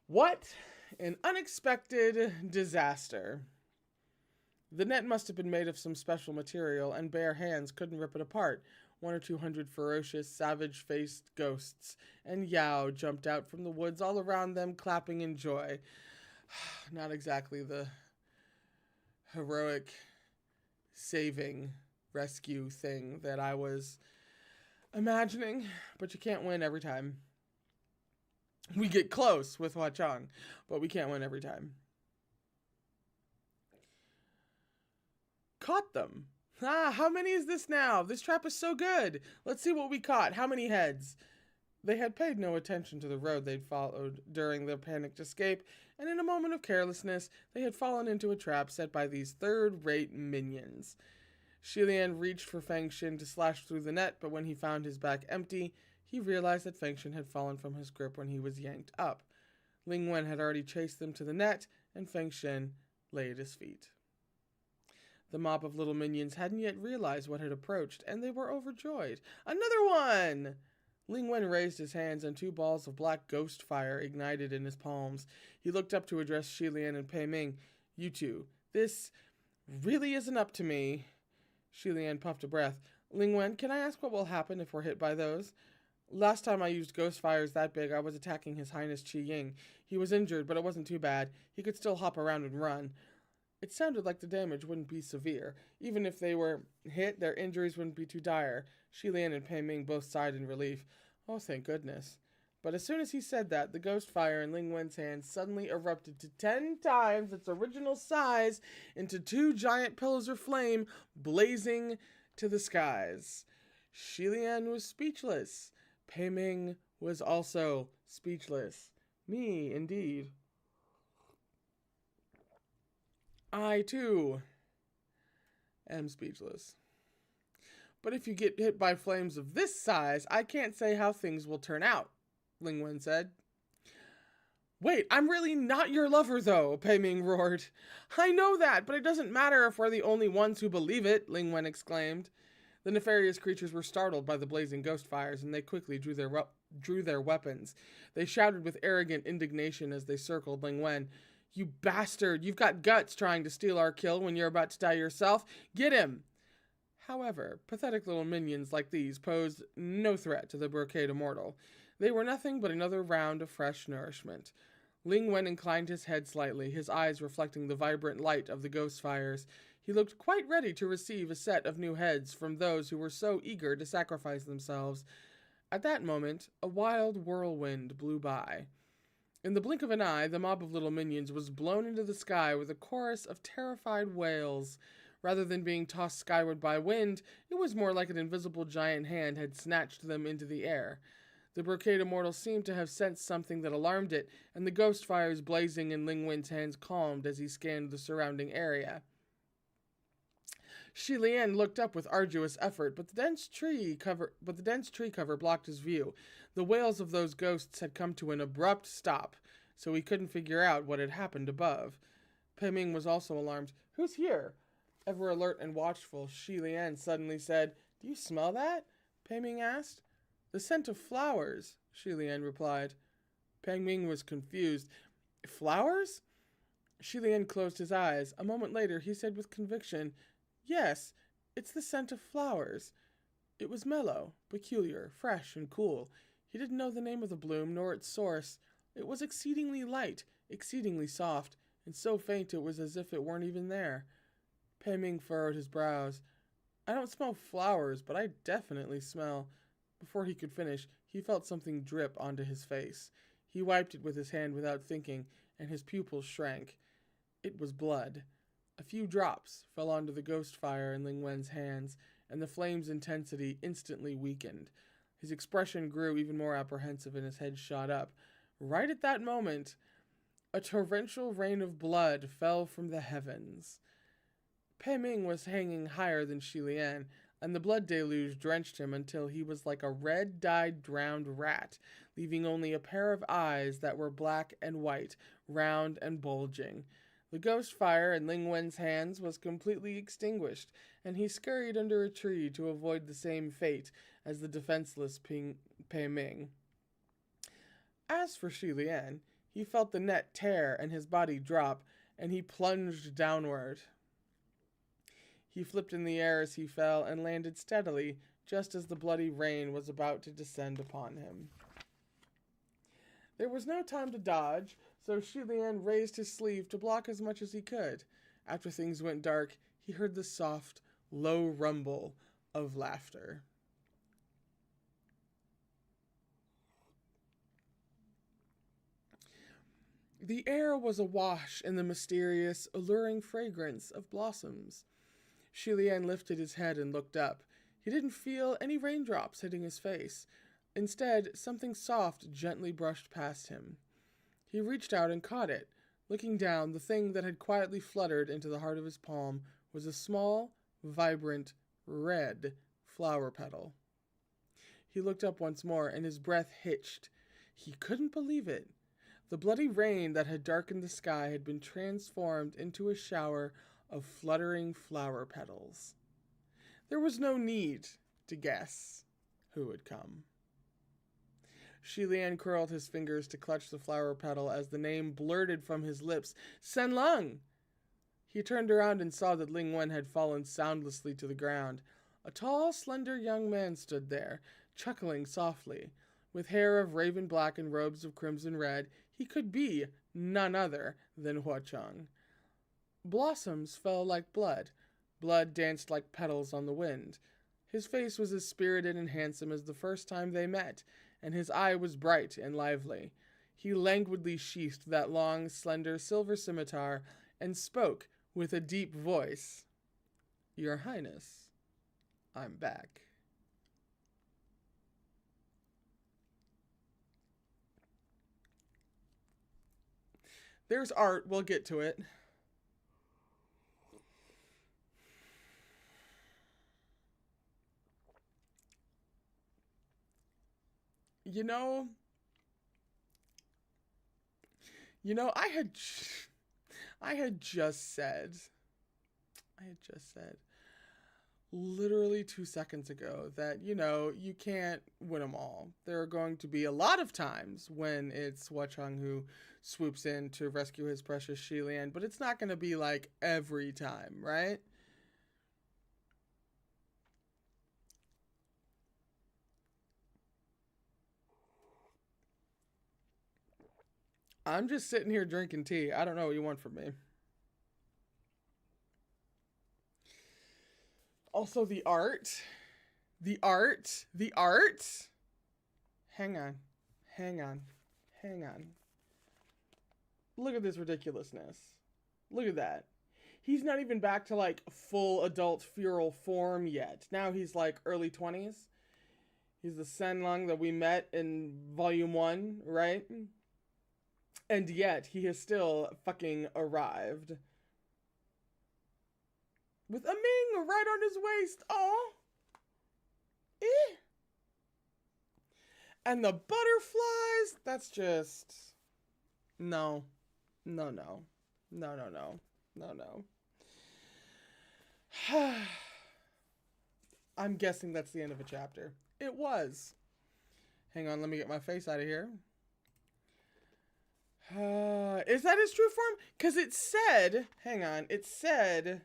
What an unexpected disaster. The net must have been made of some special material, and bare hands couldn't rip it apart. 100 or 200 ferocious, savage-faced ghosts and Yao jumped out from the woods all around them, clapping in joy. Not exactly the heroic saving rescue thing that I was imagining, but you can't win every time. We get close with Hua Chong, but we can't win every time. Caught them. How many is this now? This trap is so good. Let's see what we caught. How many heads? They had paid no attention to the road they'd followed during their panicked escape, and in a moment of carelessness, they had fallen into a trap set by these third-rate minions. Shi Lian reached for Feng Xin to slash through the net, but when he found his back empty, he realized that Feng Xin had fallen from his grip when he was yanked up. Ling Wen had already chased them to the net, and Feng Xin lay at his feet. The mob of little minions hadn't yet realized what had approached, and they were overjoyed. Another one! Ling Wen raised his hands, and 2 balls of black ghost fire ignited in his palms. He looked up to address Shi Lian and Pei Ming. "You two, this really isn't up to me." Shi Lian puffed a breath. "Ling Wen, can I ask what will happen if we're hit by those? Last time I used ghost fires that big, I was attacking His Highness Qi Ying. He was injured, but it wasn't too bad. He could still hop around and run." It sounded like the damage wouldn't be severe. Even if they were hit, their injuries wouldn't be too dire. Shi Lian and Pei Ming both sighed in relief. Oh, thank goodness. But as soon as he said that, the ghost fire in Ling Wen's hand suddenly erupted to 10 times its original size into 2 giant pillars of flame blazing to the skies. Shi Lian was speechless. Pei Ming was also speechless. Me, indeed. I, too, am speechless. But if you get hit by flames of this size, I can't say how things will turn out, Ling Wen said. Wait, I'm really not your lover though, Pei Ming roared. I know that, but it doesn't matter if we're the only ones who believe it, Ling Wen exclaimed. The nefarious creatures were startled by the blazing ghost fires, and they quickly drew their weapons. They shouted with arrogant indignation as they circled Ling Wen. You bastard, you've got guts trying to steal our kill when you're about to die yourself. Get him! However, pathetic little minions like these posed no threat to the brocade immortal. They were nothing but another round of fresh nourishment. Ling Wen inclined his head slightly, his eyes reflecting the vibrant light of the ghost fires. He looked quite ready to receive a set of new heads from those who were so eager to sacrifice themselves. At that moment, a wild whirlwind blew by. In the blink of an eye, the mob of little minions was blown into the sky with a chorus of terrified wails. Rather than being tossed skyward by wind, it was more like an invisible giant hand had snatched them into the air. The brocade immortal seemed to have sensed something that alarmed it, and the ghost fires blazing in Ling Wen's hands calmed as he scanned the surrounding area. Shi Lian looked up with arduous effort, but the dense tree cover blocked his view. The wails of those ghosts had come to an abrupt stop, so he couldn't figure out what had happened above. Pei Ming was also alarmed. Who's here? Ever alert and watchful, Shi Lian suddenly said, Do you smell that? Pei Ming asked. The scent of flowers, Shi Lian replied. Pei Ming was confused. Flowers? Shi Lian closed his eyes. A moment later, he said with conviction, Yes, it's the scent of flowers. It was mellow, peculiar, fresh, and cool. He didn't know the name of the bloom nor its source. It was exceedingly light, exceedingly soft, and so faint it was as if it weren't even there. Pei Ming furrowed his brows. I don't smell flowers, but I definitely smell. Before he could finish, he felt something drip onto his face. He wiped it with his hand without thinking, and his pupils shrank. It was blood. A few drops fell onto the ghost fire in Ling Wen's hands, and the flame's intensity instantly weakened. His expression grew even more apprehensive, and his head shot up. Right at that moment, a torrential rain of blood fell from the heavens. Pei Ming was hanging higher than Shi Lian, and the blood deluge drenched him until he was like a red-dyed drowned rat, leaving only a pair of eyes that were black and white, round and bulging. The ghost fire in Ling Wen's hands was completely extinguished, and he scurried under a tree to avoid the same fate as the defenseless Pei Ming. As for Shi Lian, he felt the net tear and his body drop, and he plunged downward. He flipped in the air as he fell and landed steadily, just as the bloody rain was about to descend upon him. There was no time to dodge, so Shi Lian raised his sleeve to block as much as he could. After things went dark, he heard the soft, low rumble of laughter. The air was awash in the mysterious, alluring fragrance of blossoms. Shi Lian lifted his head and looked up. He didn't feel any raindrops hitting his face. Instead, something soft gently brushed past him. He reached out and caught it. Looking down, the thing that had quietly fluttered into the heart of his palm was a small, vibrant, red flower petal. He looked up once more, and his breath hitched. He couldn't believe it. The bloody rain that had darkened the sky had been transformed into a shower of fluttering flower petals. There was no need to guess who had come. Shi Lian curled his fingers to clutch the flower petal as the name blurted from his lips. Sen Lung! He turned around and saw that Ling Wen had fallen soundlessly to the ground. A tall, slender young man stood there, chuckling softly. With hair of raven black and robes of crimson red, he could be none other than Huacheng. Blossoms fell like blood. Blood danced like petals on the wind. His face was as spirited and handsome as the first time they met, and his eye was bright and lively. He languidly sheathed that long, slender silver scimitar and spoke with a deep voice. Your Highness, I'm back. There's art. We'll get to it. You know, I had just said, literally 2 seconds ago that, you can't win them all. There are going to be a lot of times when it's Hua Chang who swoops in to rescue his precious Shilian, but it's not going to be like every time, right? I'm just sitting here drinking tea. I don't know what you want from me. Also, the art. The art. The art. Hang on. Hang on. Hang on. Look at this ridiculousness. Look at that. He's not even back to like full adult feral form yet. Now he's like early 20s. He's the Senlong that we met in volume 1, right? And yet he has still fucking arrived. With a Ming right on his waist. Oh. Eh. And the butterflies. That's just... No. No, no. No, no, no. No, no. I'm guessing that's the end of a chapter. It was. Hang on, let me get my face out of here. Is that his true form? Because it said... Hang on. It said...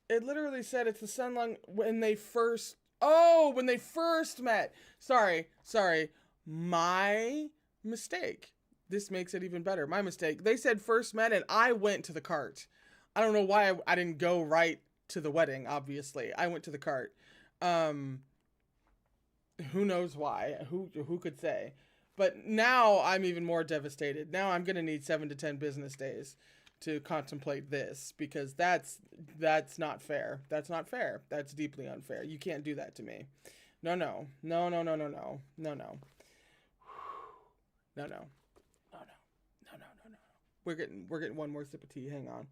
It literally said it's the Senlong when they first... Oh, when they first met. Sorry. My mistake. This makes it even better. My mistake. They said first met and I went to the cart. I don't know why I didn't go right to the wedding, obviously. I went to the cart. Who knows why? Who could say? But now I'm even more devastated. Now I'm going to need 7 to 10 business days to contemplate this, because that's not fair. That's not fair. That's deeply unfair. You can't do that to me. No. We're getting one more sip of tea. Hang on.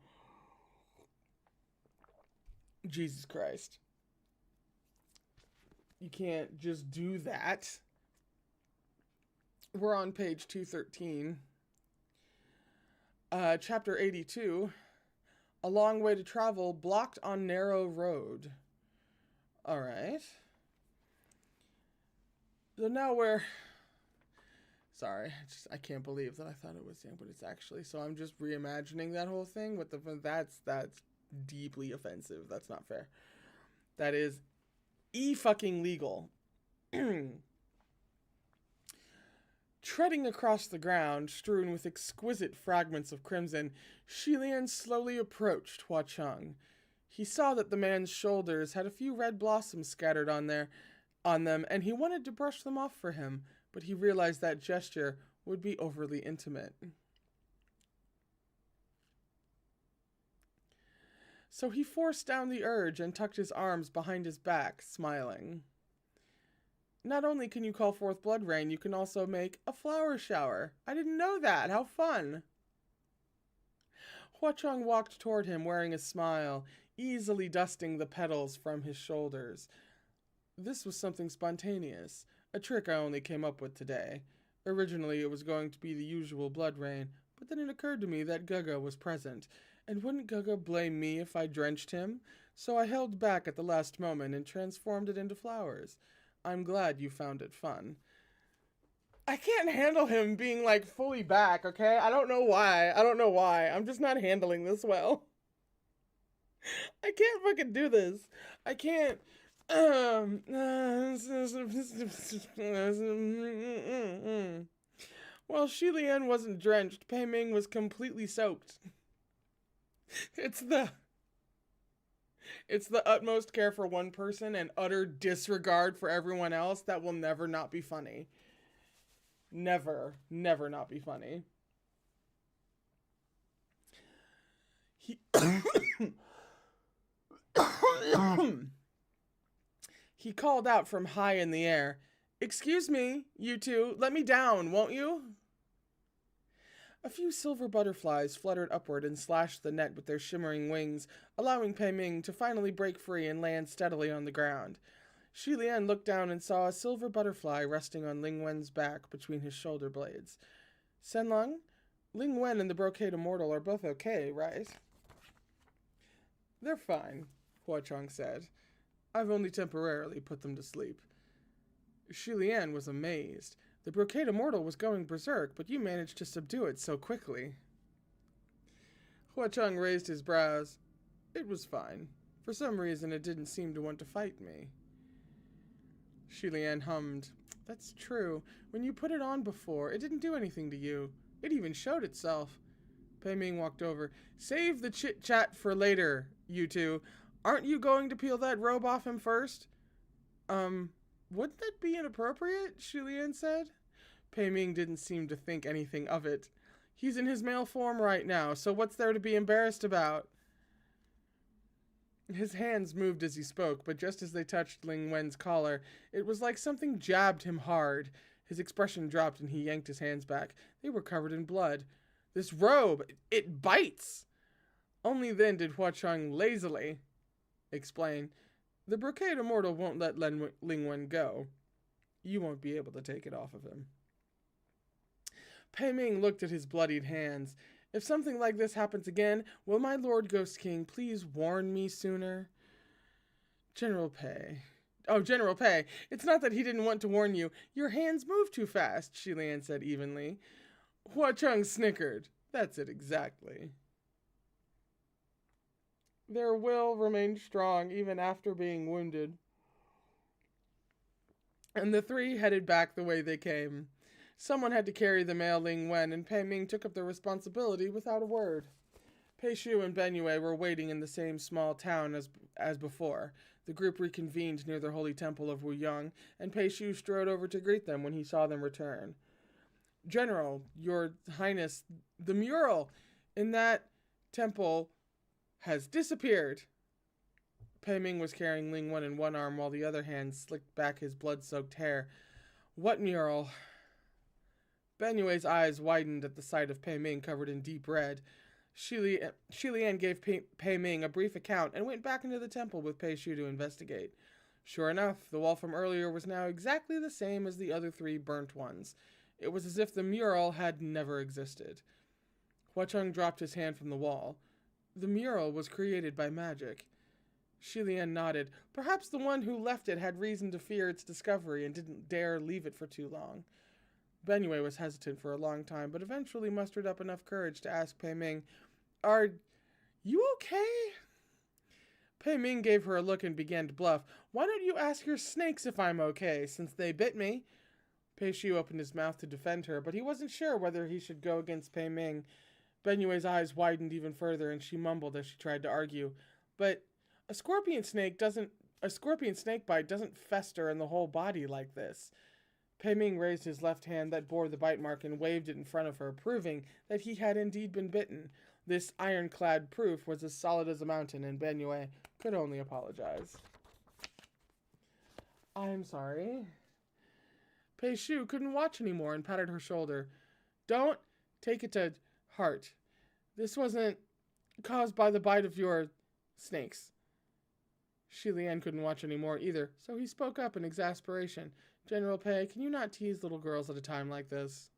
Jesus Christ. You can't just do that. We're on page 213. Chapter 82, a long way to travel, blocked on narrow road. All right. So now we're... Sorry, I can't believe that I thought it was him, but it's actually... So I'm just reimagining that whole thing with the... That's deeply offensive. That's not fair. That is fucking legal. Treading across the ground, strewn with exquisite fragments of crimson, Shilian slowly approached Hua Chang. He saw that the man's shoulders had a few red blossoms scattered on them, and he wanted to brush them off for him, but he realized that gesture would be overly intimate. So he forced down the urge and tucked his arms behind his back, smiling. Not only can you call forth blood rain, you can also make a flower shower. I didn't know that. How fun. Hua Chang walked toward him wearing a smile, easily dusting the petals from his shoulders. This was something spontaneous, a trick I only came up with today. Originally, it was going to be the usual blood rain, but then it occurred to me that Gaga was present, and wouldn't Gaga blame me if I drenched him? So I held back at the last moment and transformed it into flowers. I'm glad you found it fun. I can't handle him being, like, fully back, okay? I don't know why. I'm just not handling this well. I can't fucking do this. I can't. While Shilian wasn't drenched, Pei Ming was completely soaked. It's the utmost care for one person and utter disregard for everyone else that will never not be funny. Never not be funny. He called out from high in the air, "Excuse me, you two, let me down, won't you?" A few silver butterflies fluttered upward and slashed the net with their shimmering wings, allowing Pei Ming to finally break free and land steadily on the ground. Shi Lian looked down and saw a silver butterfly resting on Ling Wen's back between his shoulder blades. Senlong, Ling Wen and the Brocade Immortal are both okay, right? They're fine, Hua Chong said. I've only temporarily put them to sleep. Shi Lian was amazed. The Brocade Immortal was going berserk, but you managed to subdue it so quickly. Hua Chong raised his brows. It was fine. For some reason, it didn't seem to want to fight me. Shi Lian hummed. That's true. When you put it on before, it didn't do anything to you. It even showed itself. Pei Ming walked over. Save the chit-chat for later, you two. Aren't you going to peel that robe off him first? Wouldn't that be inappropriate? Shi Lian said. Pei Ming didn't seem to think anything of it. He's in his male form right now, so what's there to be embarrassed about? His hands moved as he spoke, but just as they touched Ling Wen's collar, it was like something jabbed him hard. His expression dropped and he yanked his hands back. They were covered in blood. This robe, it bites! Only then did Hua Chong lazily explain, the Brocade Immortal won't let Ling Wen go. You won't be able to take it off of him. Pei Ming looked at his bloodied hands. If something like this happens again, will my Lord Ghost King please warn me sooner? General Pei. Oh, General Pei, it's not that he didn't want to warn you. Your hands move too fast, Shi Lian said evenly. Hua Chong snickered. That's it exactly. Their will remained strong even after being wounded. And the three headed back the way they came. Someone had to carry the male Ling Wen, and Pei Ming took up the responsibility without a word. Pei Shu and Ben Yue were waiting in the same small town as before. The group reconvened near the holy temple of Wuyang, and Pei Shu strode over to greet them when he saw them return. General, Your Highness, the mural in that temple has disappeared. Pei Ming was carrying Ling Wen in one arm while the other hand slicked back his blood-soaked hair. What mural? Ben Yue's eyes widened at the sight of Pei Ming covered in deep red. Shi Lian gave Pei Ming a brief account and went back into the temple with Pei Shu to investigate. Sure enough, the wall from earlier was now exactly the same as the other three burnt ones. It was as if the mural had never existed. Hua Chong dropped his hand from the wall. The mural was created by magic. Shi Lian nodded. Perhaps the one who left it had reason to fear its discovery and didn't dare leave it for too long. Ben Yue was hesitant for a long time, but eventually mustered up enough courage to ask Pei Ming, Are you okay? Pei Ming gave her a look and began to bluff. Why don't you ask your snakes if I'm okay, since they bit me? Pei Shu opened his mouth to defend her, but he wasn't sure whether he should go against Pei Ming. Ben Yue's eyes widened even further, and she mumbled as she tried to argue. But a scorpion snake bite doesn't fester in the whole body like this. Pei Ming raised his left hand that bore the bite mark and waved it in front of her, proving that he had indeed been bitten. This ironclad proof was as solid as a mountain, and Ben Yue could only apologize. I'm sorry. Pei Shu couldn't watch anymore and patted her shoulder. Don't take it to heart. This wasn't caused by the bite of your snakes. Shi Lian couldn't watch anymore either, so he spoke up in exasperation. General Pei, can you not tease little girls at a time like this?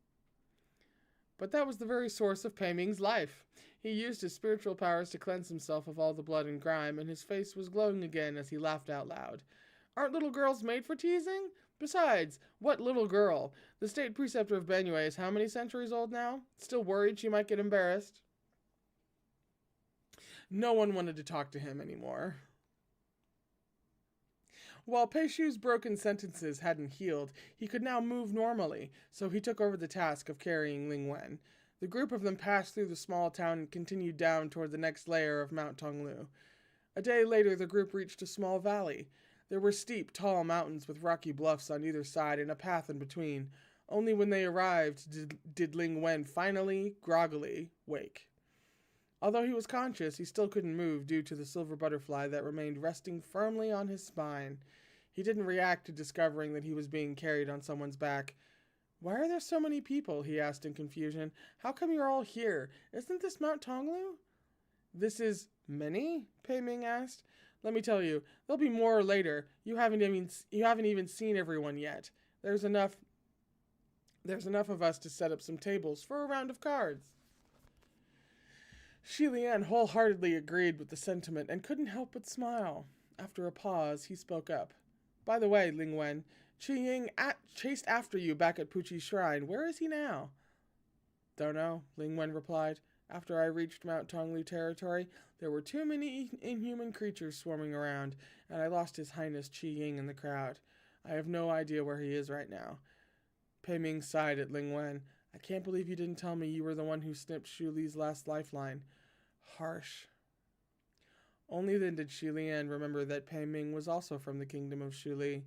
But that was the very source of Pei Ming's life. He used his spiritual powers to cleanse himself of all the blood and grime, and his face was glowing again as he laughed out loud. Aren't little girls made for teasing? Besides, what little girl? The state preceptor of Ben Yue is how many centuries old now? Still worried she might get embarrassed? No one wanted to talk to him anymore. While Pei Shu's broken sentences hadn't healed, he could now move normally, so he took over the task of carrying Ling Wen. The group of them passed through the small town and continued down toward the next layer of Mount Tonglu. A day later, the group reached a small valley. There were steep, tall mountains with rocky bluffs on either side and a path in between. Only when they arrived did Ling Wen finally, groggily, wake. Although he was conscious, he still couldn't move due to the silver butterfly that remained resting firmly on his spine. He didn't react to discovering that he was being carried on someone's back. Why are there so many people? He asked in confusion. How come you're all here? Isn't this Mount Tonglu? This is many? Pei Ming asked. Let me tell you, there'll be more later. You haven't even seen everyone yet. There's enough of us to set up some tables for a round of cards. Shi Lian wholeheartedly agreed with the sentiment and couldn't help but smile. After a pause, he spoke up. By the way, Ling Wen, Qi Ying chased after you back at Puchi's shrine. Where is he now? Don't know, Ling Wen replied. After I reached Mount Tonglu territory, there were too many inhuman creatures swarming around, and I lost His Highness Qi Ying in the crowd. I have no idea where he is right now. Pei Ming sighed at Ling Wen. I can't believe you didn't tell me you were the one who snipped Shu Li's last lifeline. Harsh. Only then did Shi Lian remember that Pei Ming was also from the kingdom of Shu Li.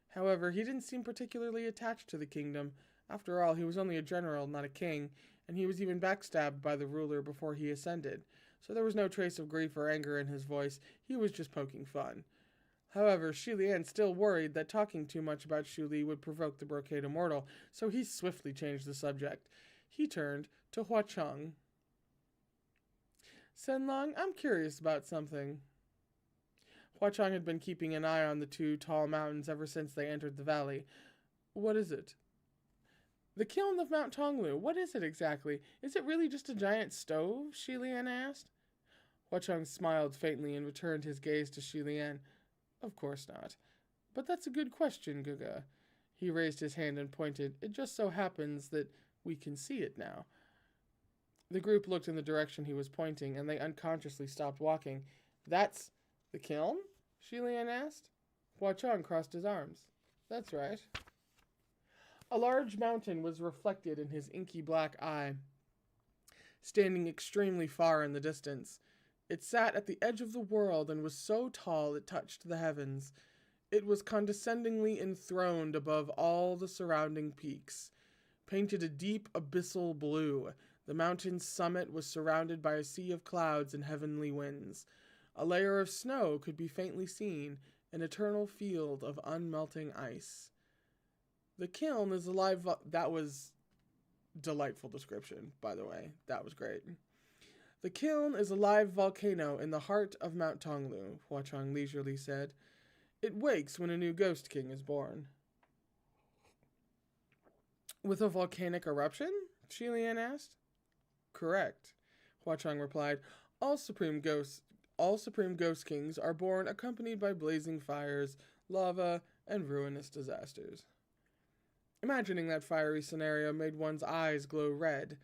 However, he didn't seem particularly attached to the kingdom. After all, he was only a general, not a king, and he was even backstabbed by the ruler before he ascended. So there was no trace of grief or anger in his voice. He was just poking fun. However, Shi Lian still worried that talking too much about Shu Li would provoke the Brocade Immortal, so he swiftly changed the subject. He turned to Hua Cheng. Senlong, I'm curious about something. Hua Cheng had been keeping an eye on the two tall mountains ever since they entered the valley. What is it? The kiln of Mount Tonglu. What is it exactly? Is it really just a giant stove? Shi Lian asked. Hua Cheng smiled faintly and returned his gaze to Shi Lian. Of course not. But that's a good question, Guga. He raised his hand and pointed. It just so happens that we can see it now. The group looked in the direction he was pointing, and they unconsciously stopped walking. That's the kiln? Shi Lian asked. Hua Cheng crossed his arms. That's right. A large mountain was reflected in his inky black eye, standing extremely far in the distance. It sat at the edge of the world and was so tall it touched the heavens. It was condescendingly enthroned above all the surrounding peaks. Painted a deep abyssal blue, the mountain's summit was surrounded by a sea of clouds and heavenly winds. A layer of snow could be faintly seen, an eternal field of unmelting ice. The kiln is a live... That was delightful description, by the way. That was great. The kiln is a live volcano in the heart of Mount Tonglu, Hua Cheng leisurely said. It wakes when a new ghost king is born. With a volcanic eruption? Shi Lian asked. Correct, Hua Cheng replied. All supreme ghost kings are born accompanied by blazing fires, lava, and ruinous disasters. Imagining that fiery scenario made one's eyes glow red.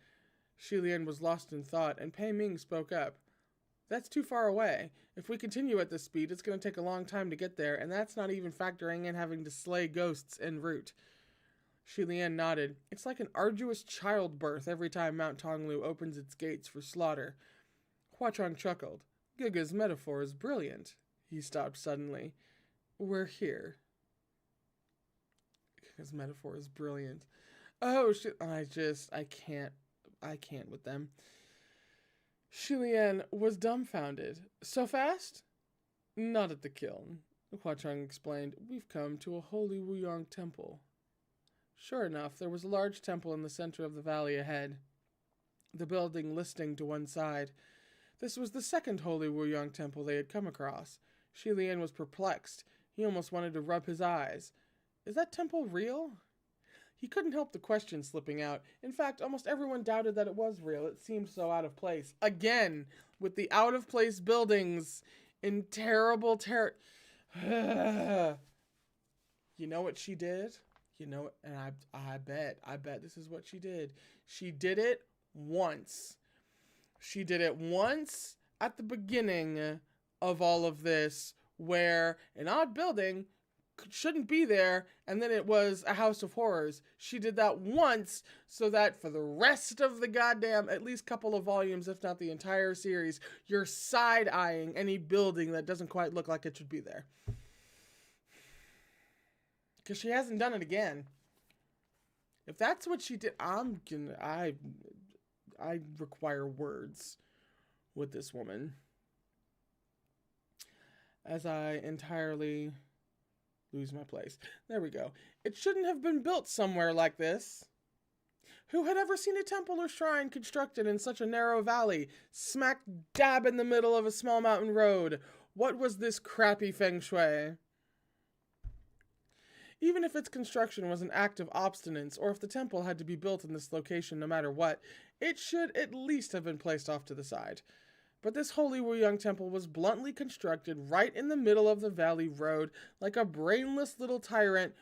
Shi Lian was lost in thought, and Pei Ming spoke up. That's too far away. If we continue at this speed, it's going to take a long time to get there, and that's not even factoring in having to slay ghosts en route. Shi Lian nodded. It's like an arduous childbirth every time Mount Tonglu opens its gates for slaughter. Hua Cheng chuckled. Guga's metaphor is brilliant. He stopped suddenly. We're here. His metaphor is brilliant. Oh, shit. I can't with them. Shi Lian was dumbfounded. So fast? Not at the kiln, Hua Cheng explained. We've come to a holy Wuyong temple. Sure enough, there was a large temple in the center of the valley ahead, the building listing to one side. This was the second holy Wuyong temple they had come across. Shi Lian was perplexed. He almost wanted to rub his eyes. Is that temple real? He couldn't help the question slipping out. In fact, almost everyone doubted that it was real. It seemed so out of place. Again, with the out-of-place buildings in terrible You know what she did? You know, and I bet this is what she did. She did it once. She did it once at the beginning of all of this, where an odd building shouldn't be there, and then it was a house of horrors. She did that once so that for the rest of the goddamn, at least couple of volumes, if not the entire series, you're side-eyeing any building that doesn't quite look like it should be there. Because she hasn't done it again. If that's what she did, I require words with this woman. As I entirely lose my place. There we go. It shouldn't have been built somewhere like this. Who had ever seen a temple or shrine constructed in such a narrow valley, smack dab in the middle of a small mountain road? What was this crappy feng shui? Even if its construction was an act of obstinance, or if the temple had to be built in this location no matter what, it should at least have been placed off to the side. But this holy Wuyang temple was bluntly constructed right in the middle of the valley road, like a brainless little tyrant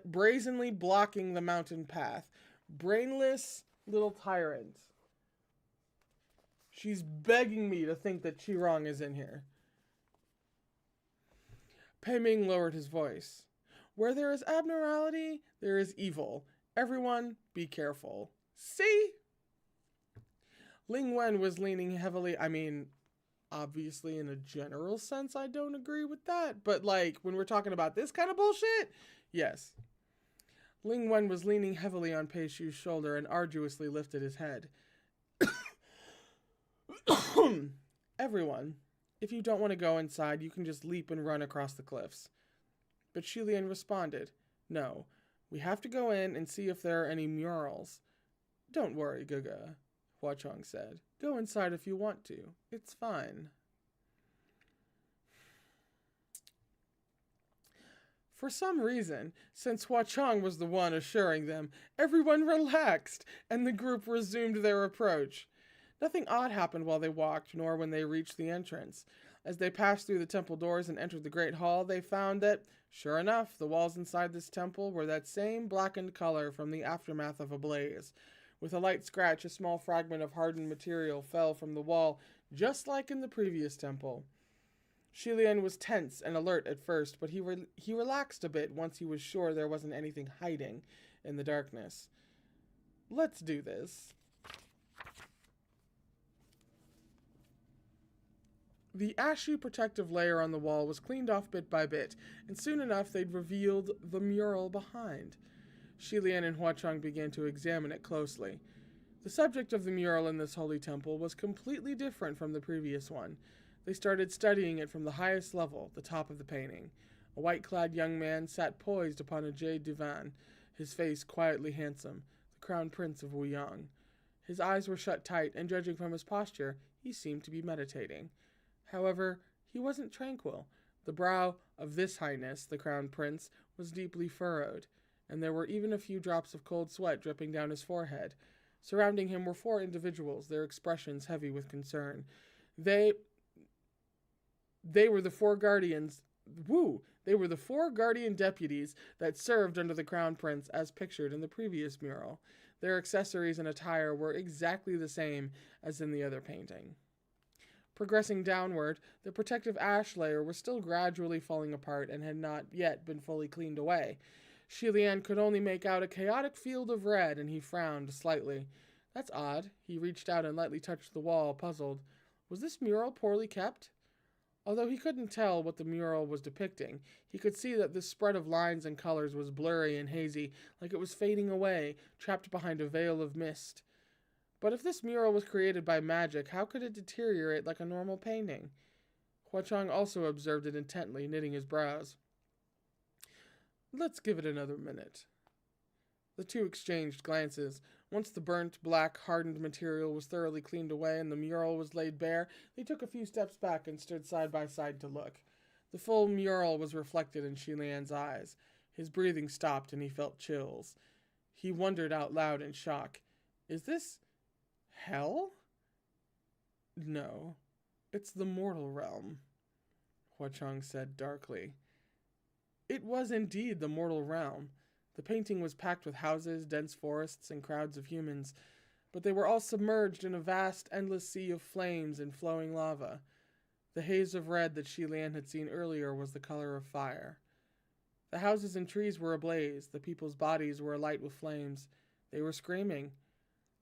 brazenly blocking the mountain path. Brainless little tyrant. She's begging me to think that Qirong is in here. Pei Ming lowered his voice. Where there is abnormality, there is evil. Everyone, be careful. See? Ling Wen was leaning heavily. I mean, obviously in a general sense, I don't agree with that. But like, when we're talking about this kind of bullshit, yes. Ling Wen was leaning heavily on Pei Shu's shoulder and arduously lifted his head. Everyone, if you don't want to go inside, you can just leap and run across the cliffs. But Shilian responded, no, we have to go in and see if there are any murals. Don't worry, Guga, Hua Chong said. Go inside if you want to. It's fine. For some reason, since Hua Chong was the one assuring them, everyone relaxed, and the group resumed their approach. Nothing odd happened while they walked, nor when they reached the entrance. As they passed through the temple doors and entered the great hall, they found that, sure enough, the walls inside this temple were that same blackened color from the aftermath of a blaze. With a light scratch, a small fragment of hardened material fell from the wall, just like in the previous temple. Shilian was tense and alert at first, but he relaxed a bit once he was sure there wasn't anything hiding in the darkness. Let's do this. The ashy protective layer on the wall was cleaned off bit by bit, and soon enough they'd revealed the mural behind. Shilian and Hua Chong began to examine it closely. The subject of the mural in this holy temple was completely different from the previous one. They started studying it from the highest level, the top of the painting. A white-clad young man sat poised upon a jade divan, his face quietly handsome, the crown prince of Wuyang. His eyes were shut tight, and judging from his posture, he seemed to be meditating. However, he wasn't tranquil. The brow of this highness, the crown prince, was deeply furrowed, and there were even a few drops of cold sweat dripping down his forehead. Surrounding him were 4 individuals, their expressions heavy with concern. They were the 4 guardians. They were the 4 guardian deputies that served under the crown prince as pictured in the previous mural. Their accessories and attire were exactly the same as in the other painting. Progressing downward, the protective ash layer was still gradually falling apart and had not yet been fully cleaned away. Shilian could only make out a chaotic field of red, and he frowned slightly. That's odd. He reached out and lightly touched the wall, puzzled. Was this mural poorly kept? Although he couldn't tell what the mural was depicting, he could see that this spread of lines and colors was blurry and hazy, like it was fading away, trapped behind a veil of mist. But if this mural was created by magic, how could it deteriorate like a normal painting? Hua Chong also observed it intently, knitting his brows. Let's give it another minute. The two exchanged glances. Once the burnt, black, hardened material was thoroughly cleaned away and the mural was laid bare, they took a few steps back and stood side by side to look. The full mural was reflected in Shilian's eyes. His breathing stopped and he felt chills. He wondered out loud in shock. Is this hell? No, it's the mortal realm, Hua Chong said darkly. It was indeed the mortal realm. The painting was packed with houses, dense forests, and crowds of humans, but they were all submerged in a vast, endless sea of flames and flowing lava. The haze of red that Shilian had seen earlier was the color of fire. The houses and trees were ablaze, the people's bodies were alight with flames. They were screaming.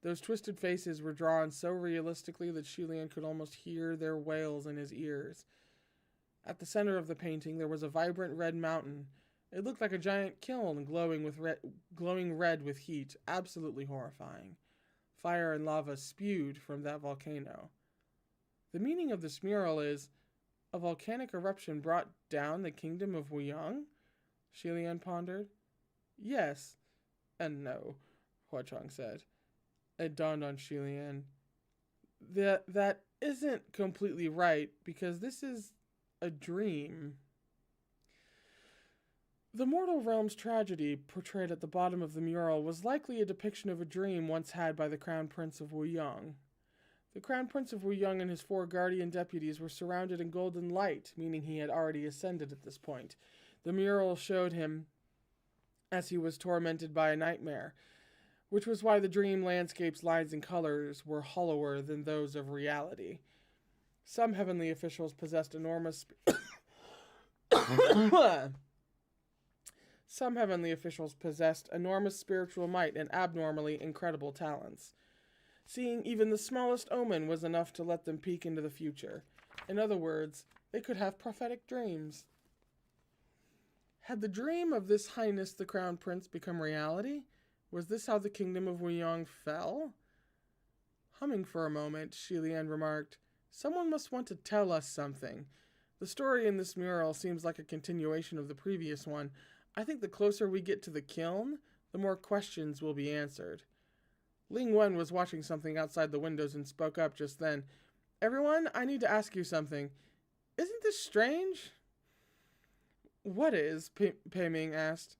Those twisted faces were drawn so realistically that Shilian could almost hear their wails in his ears. At the center of the painting there was a vibrant red mountain. It looked like a giant kiln glowing red with heat, absolutely horrifying. Fire and lava spewed from that volcano. The meaning of this mural is, a volcanic eruption brought down the kingdom of Wuyang? Shilian pondered. Yes and no, Hua Chong said. It dawned on Shilian. That isn't completely right, because this is a dream. The mortal realm's tragedy, portrayed at the bottom of the mural, was likely a depiction of a dream once had by the Crown Prince of Wuyang. The Crown Prince of Wuyang and his 4 guardian deputies were surrounded in golden light, meaning he had already ascended at this point. The mural showed him as he was tormented by a nightmare, which was why the dream landscape's lines and colors were hollower than those of reality. Some heavenly officials possessed enormous spiritual might and abnormally incredible talents. Seeing even the smallest omen was enough to let them peek into the future. In other words, they could have prophetic dreams. Had the dream of this Highness the Crown Prince become reality? Was this how the kingdom of Wuyang fell? Humming for a moment, Shilian remarked, "Someone must want to tell us something. The story in this mural seems like a continuation of the previous one. I think the closer we get to the kiln, the more questions will be answered." Ling Wen was watching something outside the windows and spoke up just then. "Everyone, I need to ask you something. Isn't this strange?" "What is?" Pei Ming asked.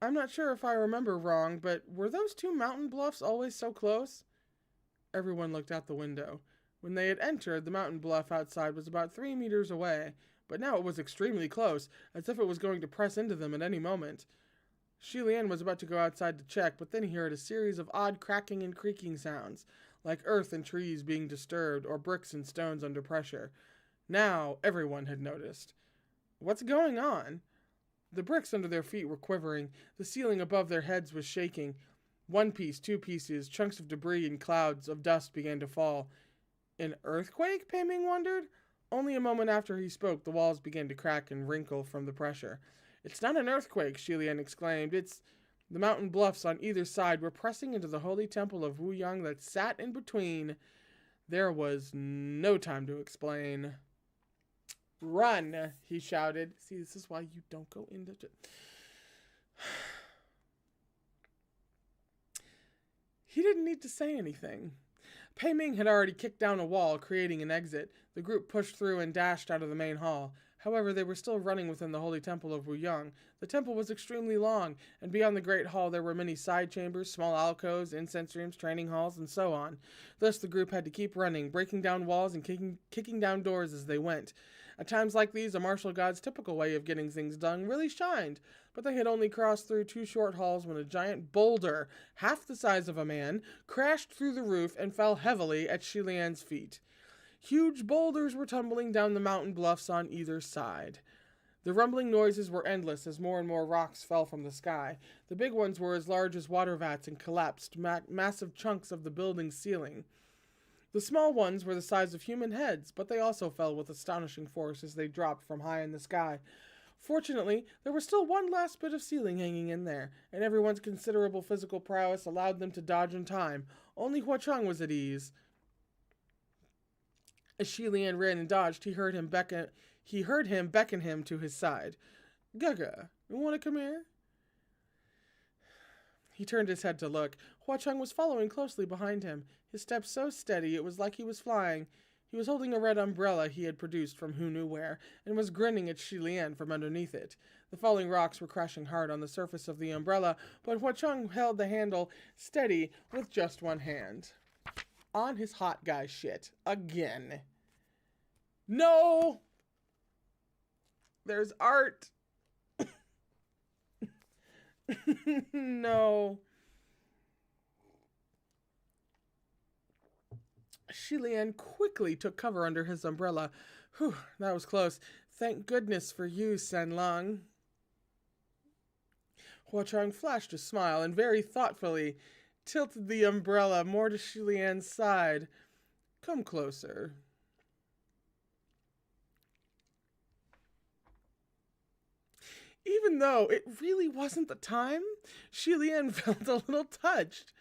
"I'm not sure if I remember wrong, but were those 2 mountain bluffs always so close?" Everyone looked out the window. When they had entered, the mountain bluff outside was about 3 meters away, but now it was extremely close, as if it was going to press into them at any moment. Shilian was about to go outside to check, but then he heard a series of odd cracking and creaking sounds, like earth and trees being disturbed or bricks and stones under pressure. Now everyone had noticed. What's going on? The bricks under their feet were quivering. The ceiling above their heads was shaking. 1 piece, 2 pieces, chunks of debris and clouds of dust began to fall. An earthquake? Pei Ming wondered. Only a moment after he spoke, the walls began to crack and wrinkle from the pressure. "It's not an earthquake," Shilian exclaimed. "It's..." The mountain bluffs on either side were pressing into the holy temple of Wuyang that sat in between. There was no time to explain. "Run!" he shouted. See, this is why you don't go into... He didn't need to say anything. Pei Ming had already kicked down a wall, creating an exit. The group pushed through and dashed out of the main hall. However, they were still running within the holy temple of Wuyang. The temple was extremely long, and beyond the great hall there were many side chambers, small alcoves, incense rooms, training halls, and so on. Thus the group had to keep running, breaking down walls and kicking down doors as they went. At times like these, a martial god's typical way of getting things done really shined, but they had only crossed through 2 short halls when a giant boulder, half the size of a man, crashed through the roof and fell heavily at Shilian's feet. Huge boulders were tumbling down the mountain bluffs on either side. The rumbling noises were endless as more and more rocks fell from the sky. The big ones were as large as water vats and collapsed massive chunks of the building's ceiling. The small ones were the size of human heads, but they also fell with astonishing force as they dropped from high in the sky. Fortunately, there was still one last bit of ceiling hanging in there, and everyone's considerable physical prowess allowed them to dodge in time. Only Hua Chang was at ease. As Shilian ran and dodged, he heard him beckon him to his side. "Gaga, you want to come here?" He turned his head to look. Hua Chang was following closely behind him, his steps so steady it was like he was flying. He was holding a red umbrella he had produced from who knew where, and was grinning at Shilian from underneath it. The falling rocks were crashing hard on the surface of the umbrella, but Hua Chang held the handle steady with just one hand. On his hot guy shit. Again. No! There's art. No. Shilian quickly took cover under his umbrella. Whew, that was close. Thank goodness for you, Senlong. Hua Chang flashed a smile and very thoughtfully tilted the umbrella more to Shilian's side. Come closer. Even though it really wasn't the time, Shilian felt a little touched.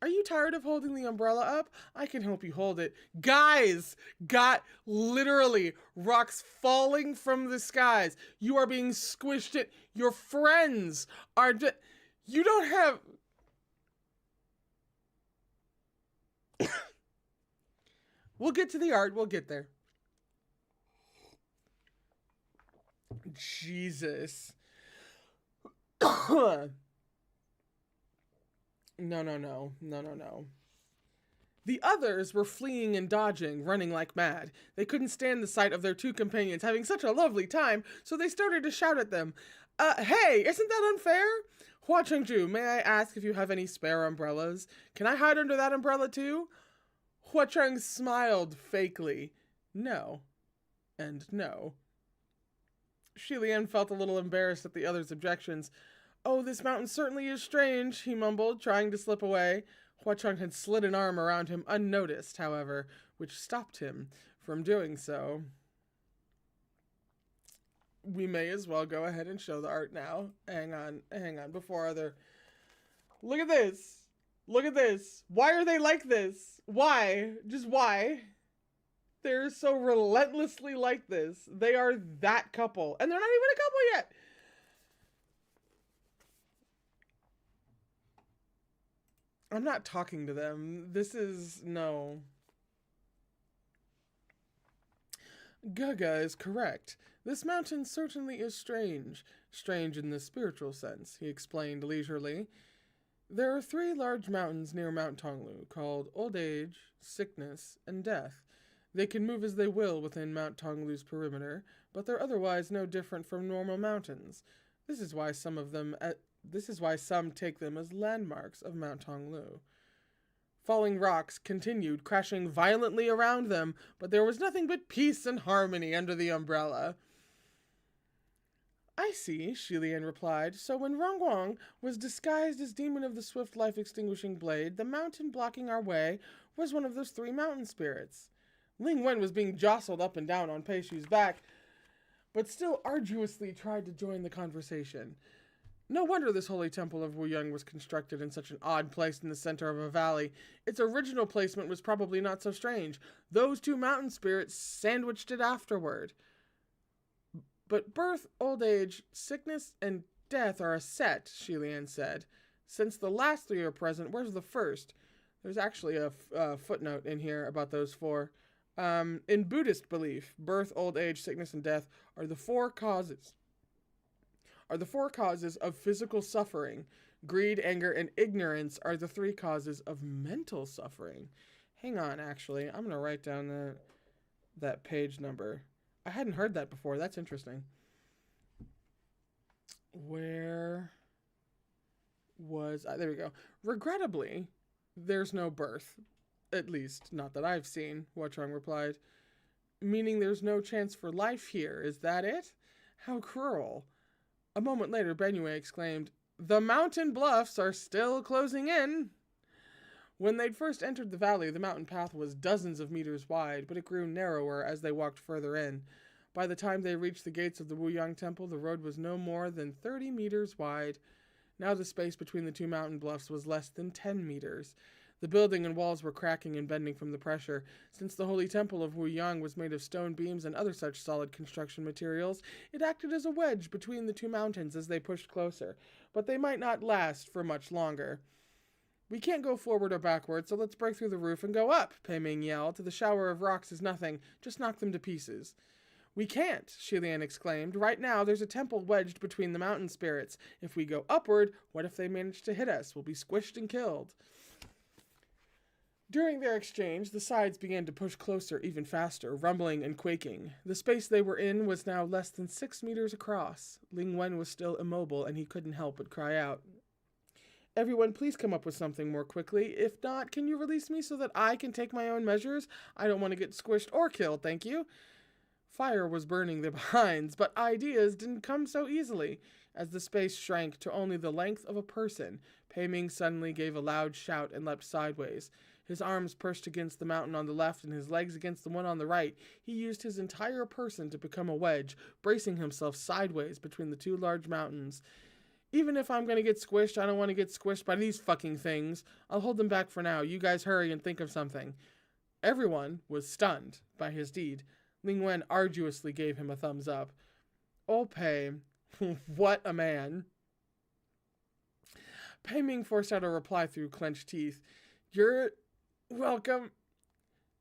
Are you tired of holding the umbrella up? I can help you hold it. Guys, got literally rocks falling from the skies. You are being squished in. Your friends are... You don't have... We'll get to the art. We'll get there. Jesus. No, no, no. No, no, no. The others were fleeing and dodging, running like mad. They couldn't stand the sight of their two companions having such a lovely time, so they started to shout at them. Hey, isn't that unfair? Hua Chengju, may I ask if you have any spare umbrellas? Can I hide under that umbrella too? Hua Cheng smiled fakely. No. And no. Shi Lian felt a little embarrassed at the other's objections. Oh, this mountain certainly is strange, he mumbled, trying to slip away. Hua Cheng had slid an arm around him unnoticed, however, which stopped him from doing so. We may as well go ahead and show the art now. Hang on, before other... Look at this! Look at this! Why are they like this? Why? Just why? They're so relentlessly like this. They are that couple. And they're not even a couple yet! I'm not talking to them. This is... no. Gaga is correct. This mountain certainly is strange. Strange in the spiritual sense, he explained leisurely. There are 3 large mountains near Mount Tonglu, called Old Age, Sickness, and Death. They can move as they will within Mount Tonglu's perimeter, but they're otherwise no different from normal mountains. This is why some take them as landmarks of Mount Tonglu. Falling rocks continued crashing violently around them, but there was nothing but peace and harmony under the umbrella. I see, Shi Lian replied. So when Rongguang was disguised as demon of the swift life-extinguishing blade, the mountain blocking our way was one of those 3 mountain spirits. Ling Wen was being jostled up and down on Pei Shu's back, but still arduously tried to join the conversation. No wonder this holy temple of Wuyang was constructed in such an odd place in the center of a valley. Its original placement was probably not so strange. Those 2 mountain spirits sandwiched it afterward. But birth, old age, sickness, and death are a set, Shi Lian said. Since the last 3 are present, where's the first? There's actually a footnote in here about those 4. In Buddhist belief, birth, old age, sickness, and death are the 4 causes of physical suffering. Greed, anger, and ignorance are the 3 causes of mental suffering. Hang on, actually. I'm going to write down that page number. I hadn't heard that before. That's interesting. Where was I? There we go. Regrettably, there's no birth. At least, not that I've seen, Hua Cheng replied. Meaning there's no chance for life here. Is that it? How cruel. A moment later, Benyue exclaimed, The mountain bluffs are still closing in. When they'd first entered the valley, the mountain path was dozens of meters wide, but it grew narrower as they walked further in. By the time they reached the gates of the Wuyang Temple, the road was no more than 30 meters wide. Now the space between the 2 mountain bluffs was less than 10 meters. The building and walls were cracking and bending from the pressure. Since the holy temple of Wuyang was made of stone beams and other such solid construction materials, it acted as a wedge between the 2 mountains as they pushed closer. But they might not last for much longer. We can't go forward or backward, so let's break through the roof and go up, Pei Ming yelled. The shower of rocks is nothing. Just knock them to pieces. We can't, Shi Lian exclaimed. Right now, there's a temple wedged between the mountain spirits. If we go upward, what if they manage to hit us? We'll be squished and killed. During their exchange, the sides began to push closer even faster, rumbling and quaking. The space they were in was now less than 6 meters across. Ling Wen was still immobile, and he couldn't help but cry out. Everyone, please come up with something more quickly. If not, can you release me so that I can take my own measures? I don't want to get squished or killed, thank you. Fire was burning their behinds, but ideas didn't come so easily. As the space shrank to only the length of a person, Pei Ming suddenly gave a loud shout and leapt sideways. His arms pushed against the mountain on the left and his legs against the one on the right. He used his entire person to become a wedge, bracing himself sideways between the 2 large mountains. Even if I'm going to get squished, I don't want to get squished by these fucking things. I'll hold them back for now. You guys hurry and think of something. Everyone was stunned by his deed. Ling Wen arduously gave him a thumbs up. Oh, Pei, what a man. Pei Ming forced out a reply through clenched teeth. You're welcome.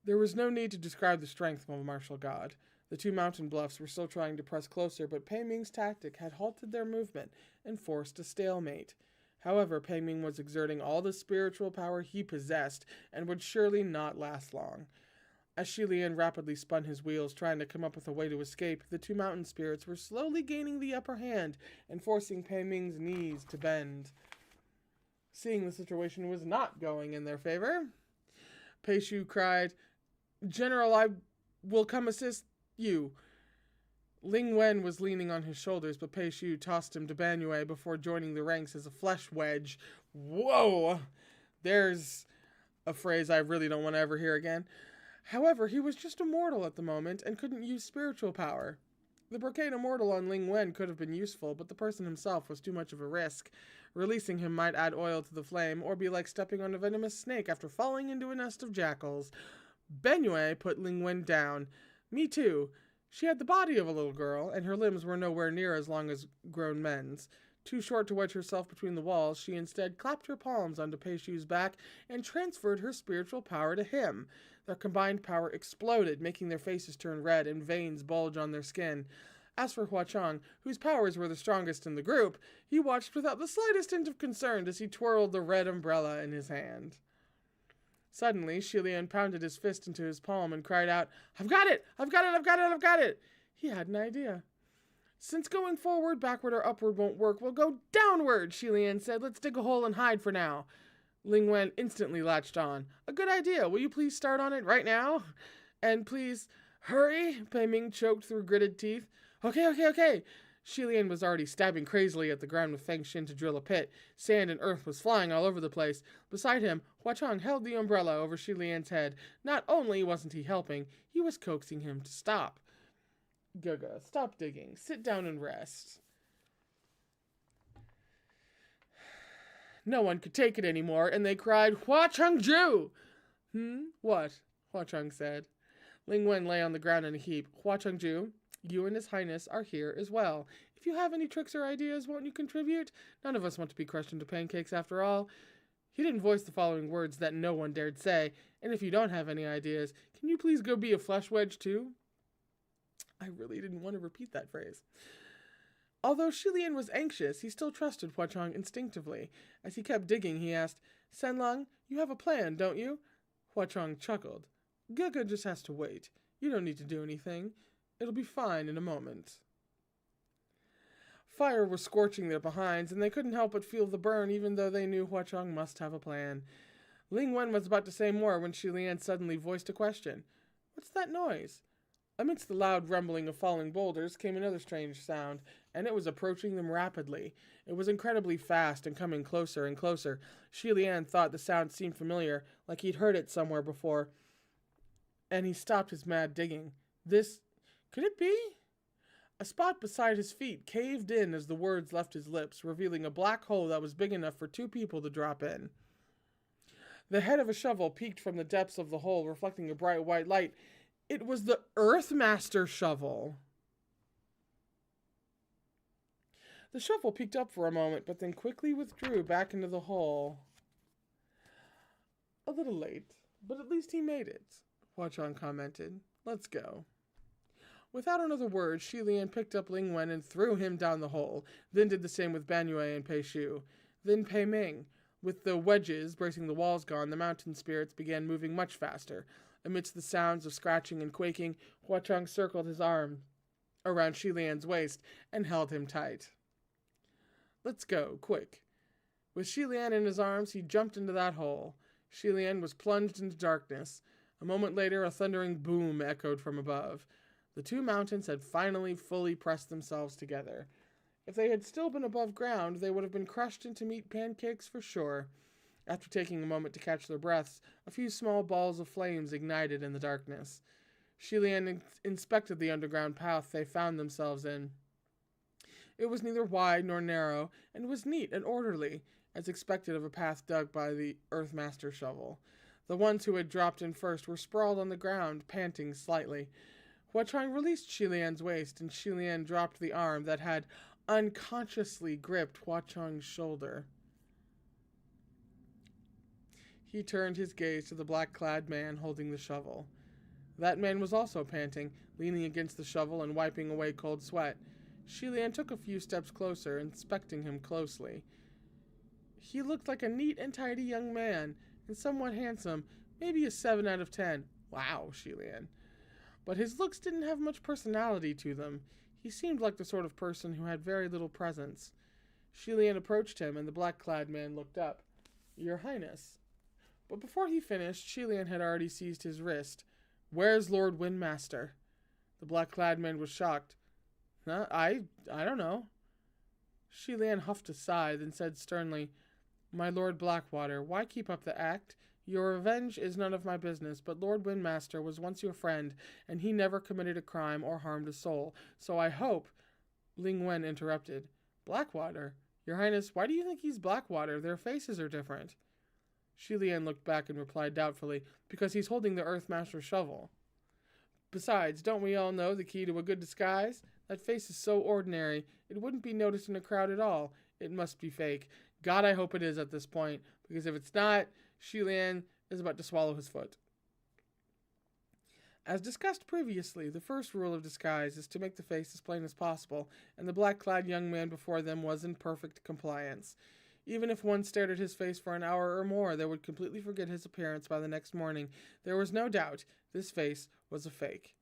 There was no need to describe the strength of a martial god. The two mountain bluffs were still trying to press closer, but Pei Ming's tactic had halted their movement and forced a stalemate. However, Pei Ming was exerting all the spiritual power he possessed and would surely not last long. As Shi Lian rapidly spun his wheels, trying to come up with a way to escape, the two mountain spirits were slowly gaining the upper hand and forcing Pei Ming's knees to bend. Seeing the situation was not going in their favor, Pei Shu cried, "General, I will come assist you." Ling Wen was leaning on his shoulders, but Pei Shu tossed him to Banyue before joining the ranks as a flesh wedge. Whoa! There's a phrase I really don't want to ever hear again. However, he was just a mortal at the moment and couldn't use spiritual power. The Brocade Immortal on Ling Wen could have been useful, but the person himself was too much of a risk. Releasing him might add oil to the flame, or be like stepping on a venomous snake after falling into a nest of jackals. Banyue put Ling Wen down. Me too. She had the body of a little girl, and her limbs were nowhere near as long as grown men's. Too short to wedge herself between the walls, she instead clapped her palms onto Pei Shu's back and transferred her spiritual power to him. Their combined power exploded, making their faces turn red and veins bulge on their skin. As for Hua Chong, whose powers were the strongest in the group, he watched without the slightest hint of concern as he twirled the red umbrella in his hand. Suddenly, Shi Lian pounded his fist into his palm and cried out, "I've got it! I've got it! I've got it! I've got it!" He had an idea. "Since going forward, backward, or upward won't work, we'll go downward," Shi Lian said. "Let's dig a hole and hide for now." Ling Wen instantly latched on. "A good idea. Will you please start on it right now? And please, hurry," Pei Ming choked through gritted teeth. Okay. Shi Lian was already stabbing crazily at the ground with Feng Xin to drill a pit. Sand and earth was flying all over the place. Beside him, Hua Chong held the umbrella over Shi Lian's head. Not only wasn't he helping, he was coaxing him to stop. "Gaga, stop digging. Sit down and rest." No one could take it anymore, and they cried, "Hua Chong Ju!" What? Hua Chong said. Ling Wen lay on the ground in a heap. "Hua Chong Ju, you and His Highness are here as well. If you have any tricks or ideas, won't you contribute? None of us want to be crushed into pancakes after all." He didn't voice the following words that no one dared say, "And if you don't have any ideas, can you please go be a flesh wedge too?" I really didn't want to repeat that phrase. Although Shi Lian was anxious, he still trusted Hua Chong instinctively. As he kept digging, he asked, "Senlong, you have a plan, don't you?" Hua Chong chuckled. "Gaga just has to wait. You don't need to do anything. It'll be fine in a moment." Fire was scorching their behinds, and they couldn't help but feel the burn, even though they knew Hua Chong must have a plan. Ling Wen was about to say more when Shi Lian suddenly voiced a question. "What's that noise?" Amidst the loud rumbling of falling boulders came another strange sound, and it was approaching them rapidly. It was incredibly fast and coming closer and closer. Shi Lian thought the sound seemed familiar, like he'd heard it somewhere before, and he stopped his mad digging. Could it be? A spot beside his feet caved in as the words left his lips, revealing a black hole that was big enough for two people to drop in. The head of a shovel peeked from the depths of the hole, reflecting a bright white light. It was the Earthmaster shovel. The shovel peeked up for a moment, but then quickly withdrew back into the hole. "A little late, but at least he made it," Hua Chong commented. "Let's go." Without another word, Shi Lian picked up Ling Wen and threw him down the hole, then did the same with Banyue and Pei Shu. Then Pei Ming. With the wedges bracing the walls gone, the mountain spirits began moving much faster. Amidst the sounds of scratching and quaking, Hua Chong circled his arm around Shi Lian's waist and held him tight. "Let's go, quick." With Shi Lian in his arms, he jumped into that hole. Shi Lian was plunged into darkness. A moment later, a thundering boom echoed from above. The two mountains had finally fully pressed themselves together. If they had still been above ground, they would have been crushed into meat pancakes for sure. After taking a moment to catch their breaths, a few small balls of flames ignited in the darkness. Shi Lian inspected the underground path they found themselves in. It was neither wide nor narrow, and was neat and orderly, as expected of a path dug by the Earthmaster shovel. The ones who had dropped in first were sprawled on the ground, panting slightly. Hua Chong released Shi Lian's waist, and Shi Lian dropped the arm that had unconsciously gripped Hua Chong's shoulder. He turned his gaze to the black-clad man holding the shovel. That man was also panting, leaning against the shovel and wiping away cold sweat. Shilian took a few steps closer, inspecting him closely. He looked like a neat and tidy young man, and somewhat handsome, maybe a 7 out of 10. Wow, Shilian. But his looks didn't have much personality to them. He seemed like the sort of person who had very little presence. Shilian approached him, and the black-clad man looked up. Your Highness. But before he finished, Shilian had already seized his wrist. Where's Lord Windmaster? The black-clad man was shocked. I don't know. Shilian huffed a sigh, then said sternly, My Lord Blackwater, why keep up the act? Your revenge is none of my business, but Lord Windmaster was once your friend, and he never committed a crime or harmed a soul. So I hope... Ling Wen interrupted. Blackwater? Your Highness, why do you think he's Blackwater? Their faces are different. Shilian looked back and replied doubtfully, Because he's holding the Earthmaster's shovel. Besides, don't we all know the key to a good disguise? That face is so ordinary, it wouldn't be noticed in a crowd at all. It must be fake. God, I hope it is at this point, because if it's not, Shilian is about to swallow his foot. As discussed previously, the first rule of disguise is to make the face as plain as possible, and the black-clad young man before them was in perfect compliance. Even if one stared at his face for an hour or more, they would completely forget his appearance by the next morning. There was no doubt this face was a fake.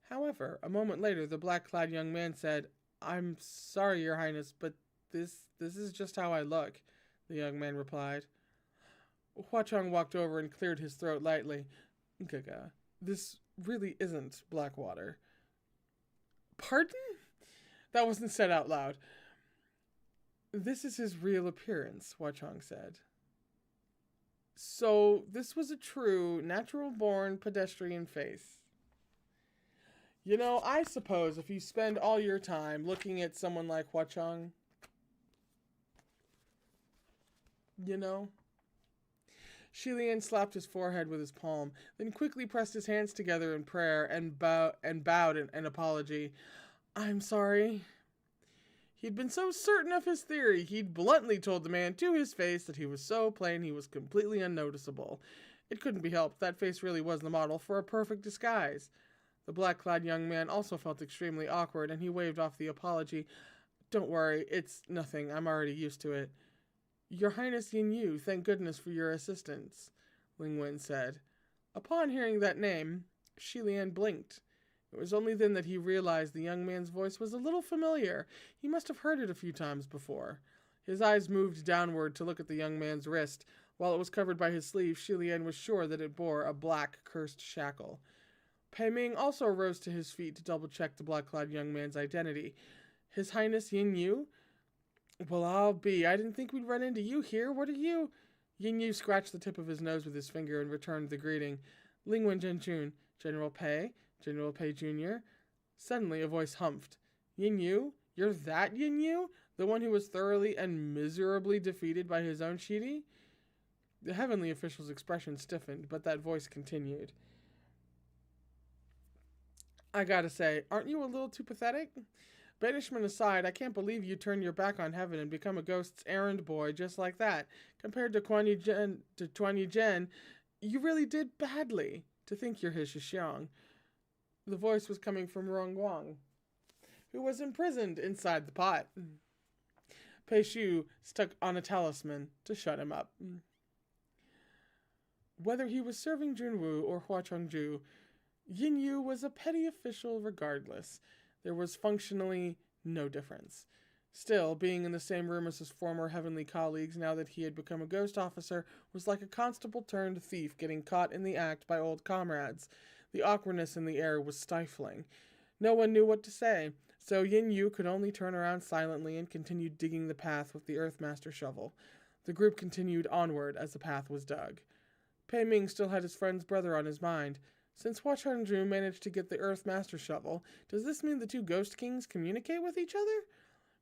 However, a moment later, the black-clad young man said, I'm sorry, Your Highness, but this is just how I look, the young man replied. Huachong walked over and cleared his throat lightly. Gaga, this really isn't Blackwater. Pardon? That wasn't said out loud. This is his real appearance, Huachong said. So, this was a true, natural-born pedestrian face. You know, I suppose if you spend all your time looking at someone like Huachong, you know... Shilian slapped his forehead with his palm, then quickly pressed his hands together in prayer and bowed in an apology. I'm sorry. He'd been so certain of his theory, he'd bluntly told the man to his face that he was so plain he was completely unnoticeable. It couldn't be helped, that face really was the model for a perfect disguise. The black-clad young man also felt extremely awkward, and he waved off the apology. Don't worry, it's nothing, I'm already used to it. Your Highness Yin Yu, thank goodness for your assistance, Ling Wen said. Upon hearing that name, Shilian blinked. It was only then that he realized the young man's voice was a little familiar. He must have heard it a few times before. His eyes moved downward to look at the young man's wrist. While it was covered by his sleeve, Shilian was sure that it bore a black, cursed shackle. Pei Ming also rose to his feet to double-check the black-clad young man's identity. His Highness Yin Yu? Well, I'll be. I didn't think we'd run into you here. What are you? Yin Yu scratched the tip of his nose with his finger and returned the greeting. Ling Wen Zhenchun, General Pei Jr. Suddenly, a voice humphed. Yin Yu? You're that Yin Yu? The one who was thoroughly and miserably defeated by his own Shidi? The heavenly official's expression stiffened, but that voice continued. I gotta say, aren't you a little too pathetic? Banishment aside, I can't believe you turned your back on heaven and become a ghost's errand boy just like that. Compared to Tuan Yu Zhen, you really did badly to think you're his Shixiang. The voice was coming from Rong Guang, who was imprisoned inside the pot. Pei Shu stuck on a talisman to shut him up. Whether he was serving Junwu or Huachongju, Yin Yu was a petty official regardless. There was functionally no difference. Still, being in the same room as his former heavenly colleagues now that he had become a ghost officer was like a constable turned thief getting caught in the act by old comrades. The awkwardness in the air was stifling. No one knew what to say, so Yin Yu could only turn around silently and continue digging the path with the Earthmaster shovel. The group continued onward as the path was dug. Pei Ming still had his friend's brother on his mind. Since Hua Chunju managed to get the Earthmaster shovel, does this mean the two Ghost Kings communicate with each other?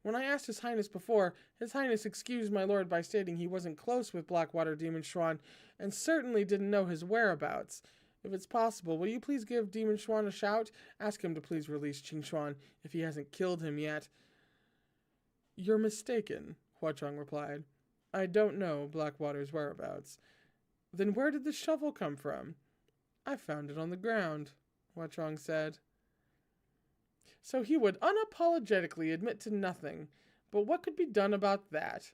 When I asked His Highness before, His Highness excused my lord by stating he wasn't close with Blackwater Demon Xuan and certainly didn't know his whereabouts. If it's possible, will you please give Demon Xuan a shout? Ask him to please release Qing Xuan if he hasn't killed him yet. You're mistaken, Hua Chong replied. I don't know Blackwater's whereabouts. Then where did the shovel come from? I found it on the ground, Hua Chong said. So he would unapologetically admit to nothing. But what could be done about that?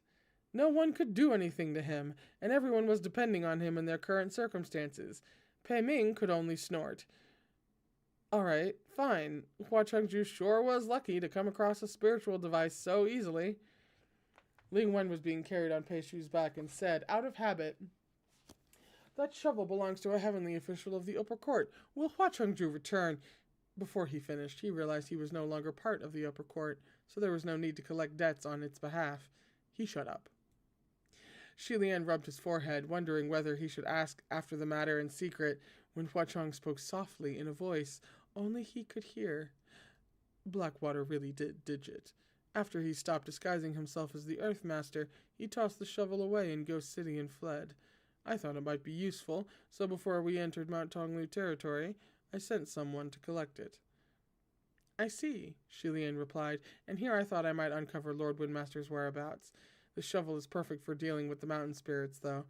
No one could do anything to him, and everyone was depending on him in their current circumstances. Pei Ming could only snort. All right, fine. Hua Chengju sure was lucky to come across a spiritual device so easily. Ling Wen was being carried on Pei Shu's back and said, out of habit, that shovel belongs to a heavenly official of the upper court. Will Hua Chengju return? Before he finished, he realized he was no longer part of the upper court, so there was no need to collect debts on its behalf. He shut up. Shi Lian rubbed his forehead, wondering whether he should ask after the matter in secret, when Hua Chong spoke softly in a voice only he could hear. Blackwater really did digit. After he stopped disguising himself as the Earthmaster, he tossed the shovel away in Ghost City and fled. I thought it might be useful, so before we entered Mount Tonglu territory, I sent someone to collect it. I see, Shi Lian replied, and here I thought I might uncover Lord Windmaster's whereabouts. The shovel is perfect for dealing with the mountain spirits, though.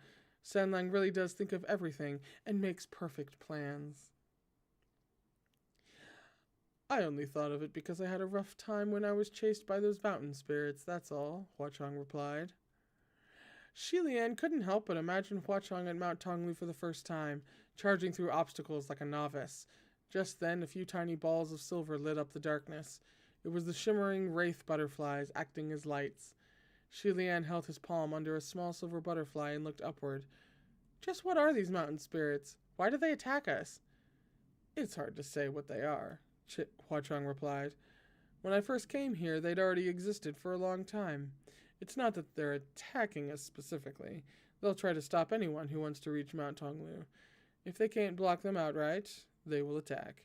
Sanlang really does think of everything and makes perfect plans. I only thought of it because I had a rough time when I was chased by those mountain spirits, that's all, Hua Chong replied. Shi Lian couldn't help but imagine Hua Chong at Mount Tonglu for the first time, charging through obstacles like a novice. Just then, a few tiny balls of silver lit up the darkness. It was the shimmering wraith butterflies acting as lights. Shi Lian held his palm under a small silver butterfly and looked upward. Just what are these mountain spirits? Why do they attack us? It's hard to say what they are, Hua Chong replied. When I first came here, they'd already existed for a long time. It's not that they're attacking us specifically. They'll try to stop anyone who wants to reach Mount Tonglu. If they can't block them outright, they will attack.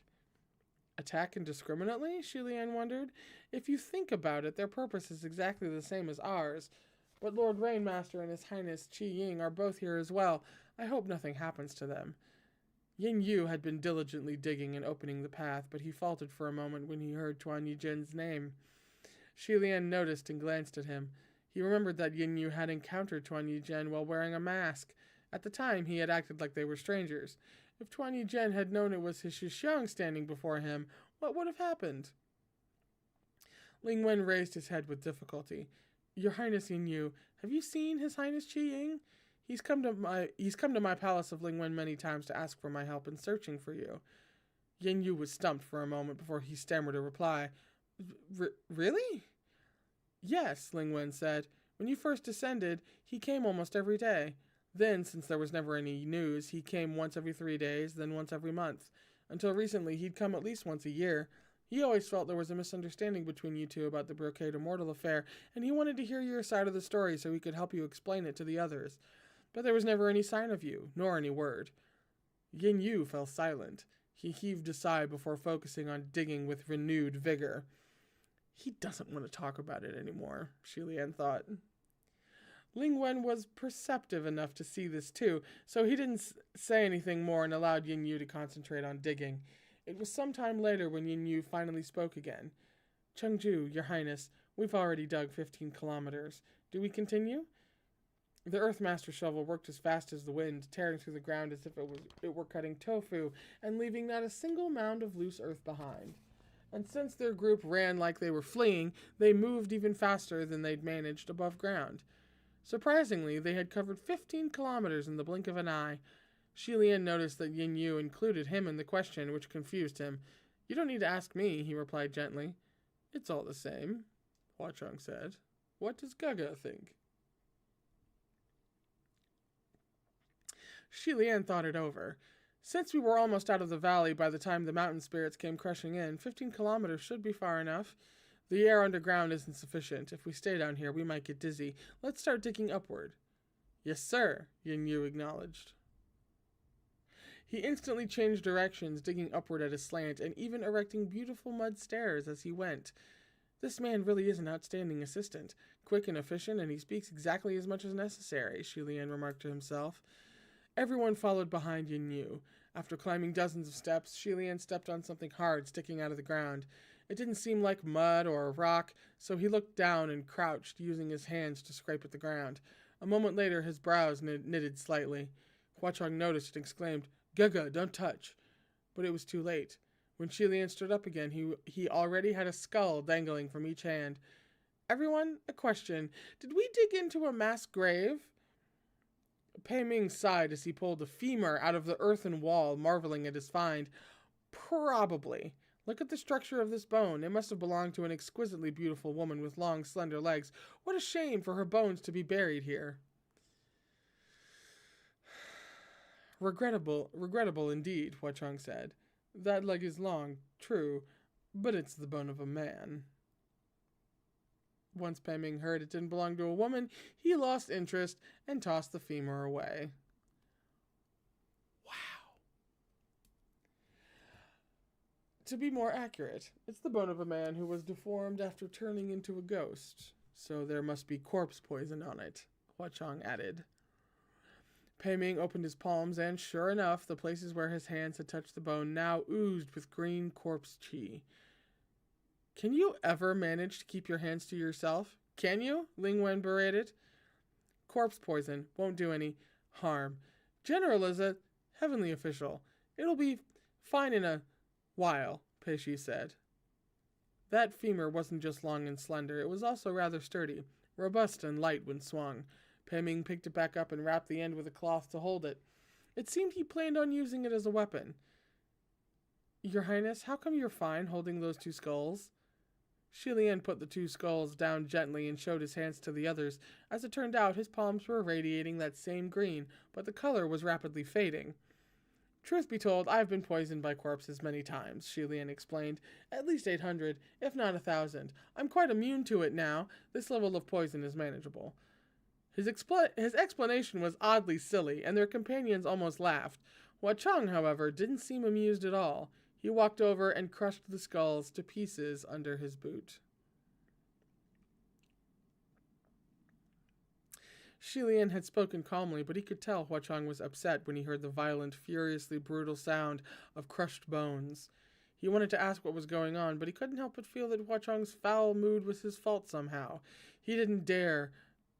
Attack indiscriminately? Shi Lian wondered. If you think about it, their purpose is exactly the same as ours. But Lord Rainmaster and His Highness Qi Ying are both here as well. I hope nothing happens to them. Yin Yu had been diligently digging and opening the path, but he faltered for a moment when he heard Tuan Yijin's name. Shi Lian noticed and glanced at him. He remembered that Yin Yu had encountered Tuan Yijin while wearing a mask. At the time, he had acted like they were strangers. If Tuan Yijin had known it was his Shuxiang standing before him, what would have happened? Ling Wen raised his head with difficulty. Your Highness Yin Yu, have you seen His Highness Qi Ying? He's come to my palace of Ling Wen many times to ask for my help in searching for you. Yin Yu was stumped for a moment before he stammered a reply. Really? Yes, Ling Wen said. When you first descended, he came almost every day. Then, since there was never any news, he came once every 3 days, then once every month. Until recently, he'd come at least once a year. He always felt there was a misunderstanding between you two about the Brocade Immortal affair, and he wanted to hear your side of the story so he could help you explain it to the others. But there was never any sign of you, nor any word. Yin Yu fell silent. He heaved a sigh before focusing on digging with renewed vigor. He doesn't want to talk about it anymore, Shi Lian thought. Ling Wen was perceptive enough to see this too, so he didn't say anything more and allowed Yin Yu to concentrate on digging. It was some time later when Yin Yu finally spoke again. Chengju, Your Highness, we've already dug 15 kilometers. Do we continue? The Earthmaster shovel worked as fast as the wind, tearing through the ground as if it were cutting tofu, and leaving not a single mound of loose earth behind. And since their group ran like they were fleeing, they moved even faster than they'd managed above ground. Surprisingly, they had covered 15 kilometers in the blink of an eye. Shi Lian noticed that Yin Yu included him in the question, which confused him. You don't need to ask me, he replied gently. It's all the same, Hua Chong said. What does Gaga think? Shi Lian thought it over. Since we were almost out of the valley by the time the mountain spirits came crushing in, 15 kilometers should be far enough. The air underground isn't sufficient. If we stay down here, we might get dizzy. Let's start digging upward. Yes, sir, Yin Yu acknowledged. He instantly changed directions, digging upward at a slant, and even erecting beautiful mud stairs as he went. This man really is an outstanding assistant. Quick and efficient, and he speaks exactly as much as necessary, Shi Lian remarked to himself. Everyone followed behind Yin Yu. After climbing dozens of steps, Shi Lian stepped on something hard sticking out of the ground. It didn't seem like mud or a rock, so he looked down and crouched, using his hands to scrape at the ground. A moment later, his brows knitted slightly. Hua Chong noticed and exclaimed, Gaga, don't touch. But it was too late. When Shilian stood up again, he already had a skull dangling from each hand. Everyone, a question. Did we dig into a mass grave? Pei Ming sighed as he pulled a femur out of the earthen wall, marveling at his find. Probably. Look at the structure of this bone. It must have belonged to an exquisitely beautiful woman with long, slender legs. What a shame for her bones to be buried here. Regrettable indeed, Hua Chong said. That leg is long, true, but it's the bone of a man. Once Pei Ming heard it didn't belong to a woman, he lost interest and tossed the femur away. Wow. To be more accurate, it's the bone of a man who was deformed after turning into a ghost, so there must be corpse poison on it, Hua Chong added. Pei Ming opened his palms, and sure enough, the places where his hands had touched the bone now oozed with green corpse chi. Can you ever manage to keep your hands to yourself? Can you? Ling Wen berated. Corpse poison won't do any harm. General is a heavenly official. It'll be fine in a while, Pei Shi said. That femur wasn't just long and slender, it was also rather sturdy, robust and light when swung. Pei Ming picked it back up and wrapped the end with a cloth to hold it. It seemed he planned on using it as a weapon. Your Highness, how come you're fine holding those two skulls? Shilian put the two skulls down gently and showed his hands to the others. As it turned out, his palms were radiating that same green, but the color was rapidly fading. Truth be told, I've been poisoned by corpses many times, Shilian explained. At least 800, if not 1,000. I'm quite immune to it now. This level of poison is manageable. His explanation was oddly silly, and their companions almost laughed. Hua Chong, however, didn't seem amused at all. He walked over and crushed the skulls to pieces under his boot. Shilian had spoken calmly, but he could tell Hua Chong was upset when he heard the violent, furiously brutal sound of crushed bones. He wanted to ask what was going on, but he couldn't help but feel that Hua Chong's foul mood was his fault somehow. He didn't dare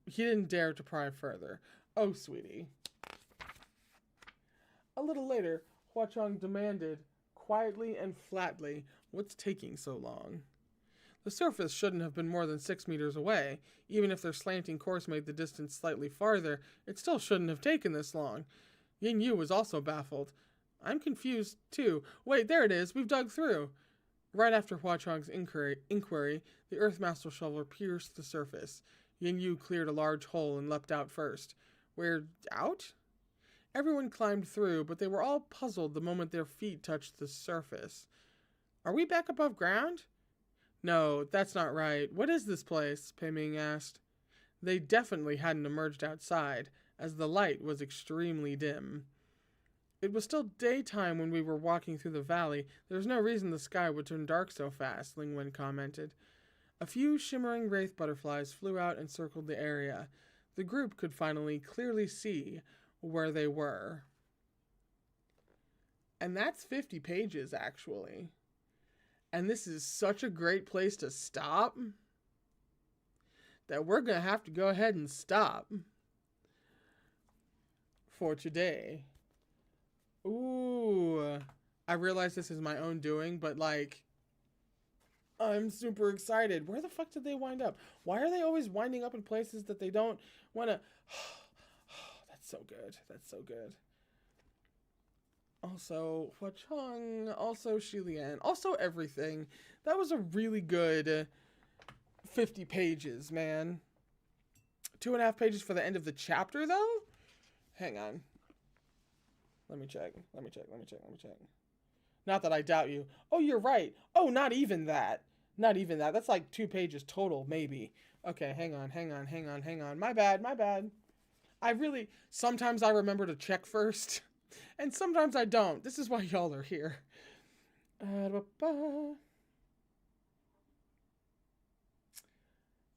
to pry further. Oh, sweetie. A little later, Hua Chong demanded, quietly and flatly, what's taking so long? The surface shouldn't have been more than 6 meters away. Even if their slanting course made the distance slightly farther, it still shouldn't have taken this long. Yin Yu was also baffled. I'm confused, too. Wait, there it is. We've dug through. Right after Hua Chong's inquiry, the Earthmaster shovel pierced the surface. Yin Yu cleared a large hole and leapt out first. We're out? Everyone climbed through, but they were all puzzled the moment their feet touched the surface. Are we back above ground? No, that's not right. What is this place? Pei Ming asked. They definitely hadn't emerged outside, as the light was extremely dim. It was still daytime when we were walking through the valley. There's no reason the sky would turn dark so fast, Ling Wen commented. A few shimmering wraith butterflies flew out and circled the area. The group could finally clearly see where they were. And that's 50 pages, actually. And this is such a great place to stop that we're going to have to go ahead and stop for today. Ooh, I realize this is my own doing, but like, I'm super excited. Where the fuck did they wind up? Why are they always winding up in places that they don't want to? That's so good. That's so good. Also, Hua Chong, also Shilian, also everything. That was a really good 50 pages, man. 2.5 pages for the end of the chapter, though? Hang on. Let me check. Not that I doubt you. Oh, you're right. Oh, not even that. Not even that. That's like 2 pages total, maybe. Okay, hang on. My bad. Sometimes I remember to check first. And sometimes I don't. This is why y'all are here.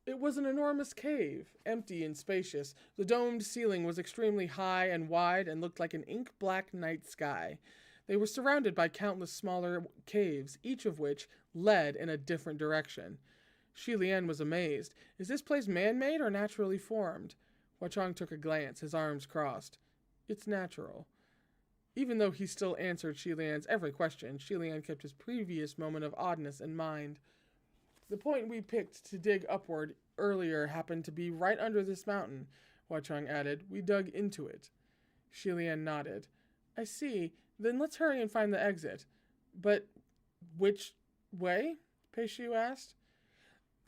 It was an enormous cave, empty and spacious. The domed ceiling was extremely high and wide and looked like an ink-black night sky. They were surrounded by countless smaller caves, each of which led in a different direction. Shilian was amazed. Is this place man-made or naturally formed? Hua Chong took a glance, his arms crossed. It's natural. Even though he still answered Shilian's every question, Shilian kept his previous moment of oddness in mind. The point we picked to dig upward earlier happened to be right under this mountain, Huachong added. We dug into it. Shilian nodded. I see. Then let's hurry and find the exit. But which way? Peishu asked.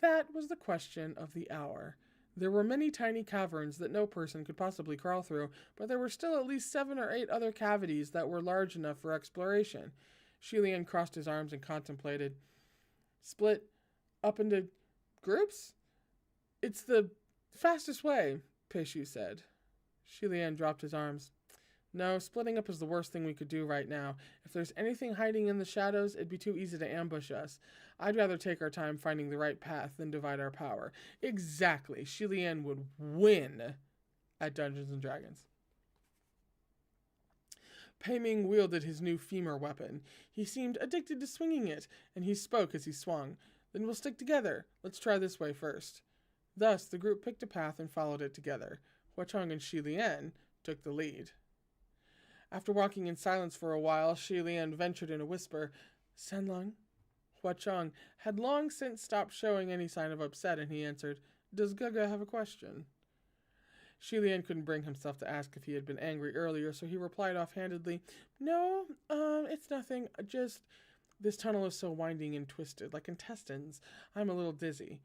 That was the question of the hour. There were many tiny caverns that no person could possibly crawl through, but there were still at least 7 or 8 other cavities that were large enough for exploration. Shilian crossed his arms and contemplated. Split up into groups? It's the fastest way, Peishu said. Shilian dropped his arms. No, splitting up is the worst thing we could do right now. If there's anything hiding in the shadows, it'd be too easy to ambush us. I'd rather take our time finding the right path than divide our power. Exactly. Shilian would win at Dungeons & Dragons. Pei Ming wielded his new femur weapon. He seemed addicted to swinging it, and he spoke as he swung. Then we'll stick together. Let's try this way first. Thus, the group picked a path and followed it together. Huachong and Shilian took the lead. After walking in silence for a while, Shilian ventured in a whisper, Senlong? Huachong had long since stopped showing any sign of upset, and he answered, Does Gaga have a question? Shilian couldn't bring himself to ask if he had been angry earlier, so he replied offhandedly, No, it's nothing, just this tunnel is so winding and twisted, like intestines. I'm a little dizzy.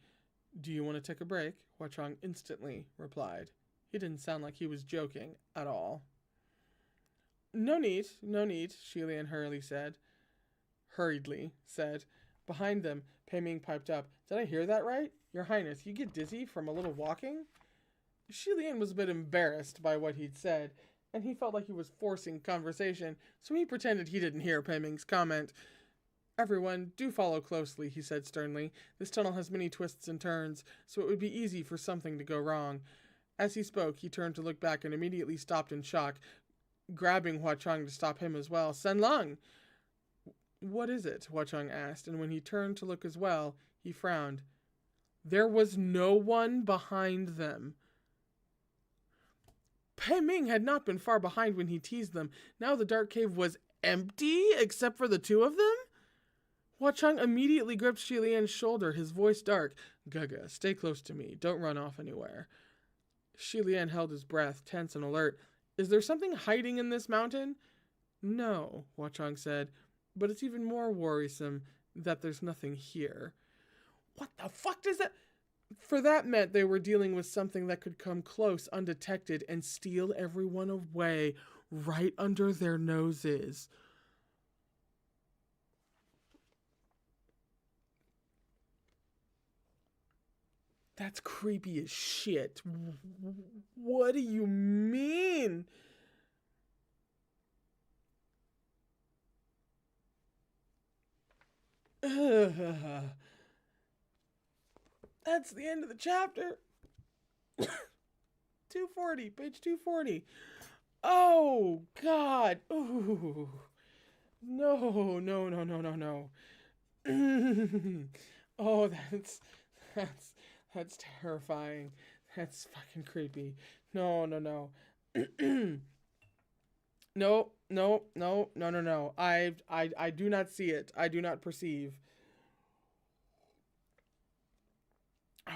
Do you want to take a break? Huachong instantly replied. He didn't sound like he was joking at all. No need, Shilian hurriedly said. Behind them, Pei Ming piped up. Did I hear that right? Your Highness, you get dizzy from a little walking? Shilian was a bit embarrassed by what he'd said, and he felt like he was forcing conversation, so he pretended he didn't hear Pei Ming's comment. Everyone, do follow closely, he said sternly. This tunnel has many twists and turns, so it would be easy for something to go wrong. As he spoke, he turned to look back and immediately stopped in shock, grabbing Huachong to stop him as well. Senlong! What is it? Huachong asked, and when he turned to look as well, he frowned. There was no one behind them. Pei Ming had not been far behind when he teased them. Now the dark cave was empty, except for the two of them? Huachong immediately gripped Shilian's shoulder, his voice dark. Gaga, stay close to me. Don't run off anywhere. Shilian held his breath, tense and alert. Is there something hiding in this mountain? No, Huachong said, but it's even more worrisome that there's nothing here. What the fuck does that... For that meant they were dealing with something that could come close undetected and steal everyone away right under their noses. That's creepy as shit. What do you mean? That's the end of the chapter. 240, page 240. Oh, God. Ooh. No. Oh, that's terrifying. That's fucking creepy. No. No. I do not see it. I do not perceive.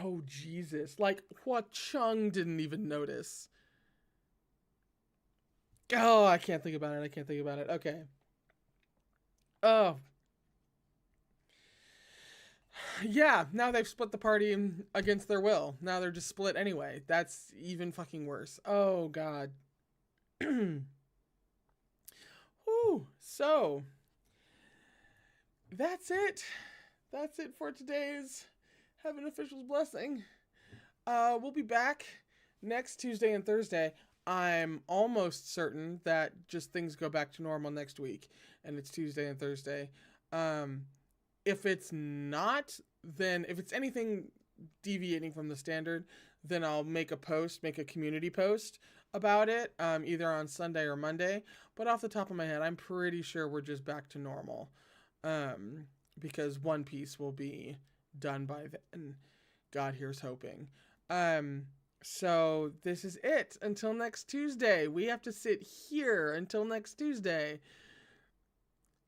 Oh, Jesus. Like, Huachong didn't even notice. Oh, I can't think about it. Okay. Oh. Yeah, now they've split the party against their will. Now they're just split anyway. That's even fucking worse. Oh, God. Whew. So, that's it. That's it for today's Heaven Official's Blessing. We'll be back next Tuesday and Thursday. I'm almost certain that just things go back to normal next week, and it's Tuesday and Thursday. If it's not, then if it's anything deviating from the standard, then I'll make a community post about it, either on Sunday or Monday. But off the top of my head, I'm pretty sure we're just back to normal, because One Piece will be done by then. God, here's hoping. So this is it. Until next Tuesday. We have to sit here until next Tuesday.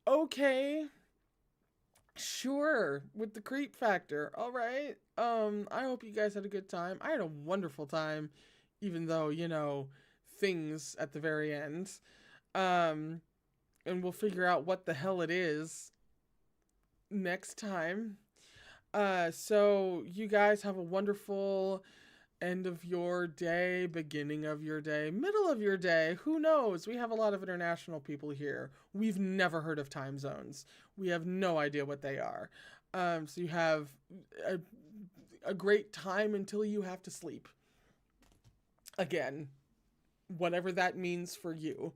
Okay. Sure. With the creep factor. All right. I hope you guys had a good time. I had a wonderful time, even though, things at the very end. Um, and we'll figure out what the hell it is next time. So you guys have a wonderful end of your day, beginning of your day, middle of your day. Who knows? We have a lot of international people here. We've never heard of time zones. We have no idea what they are. So you have a great time until you have to sleep. Again, whatever that means for you.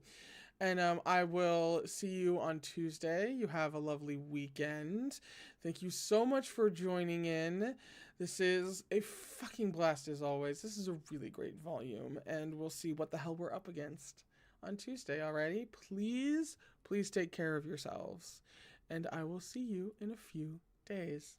And I will see you on Tuesday. You have a lovely weekend. Thank you so much for joining in. This is a fucking blast as always. This is a really great volume. And we'll see what the hell we're up against on Tuesday, alrighty? Please take care of yourselves. And I will see you in a few days.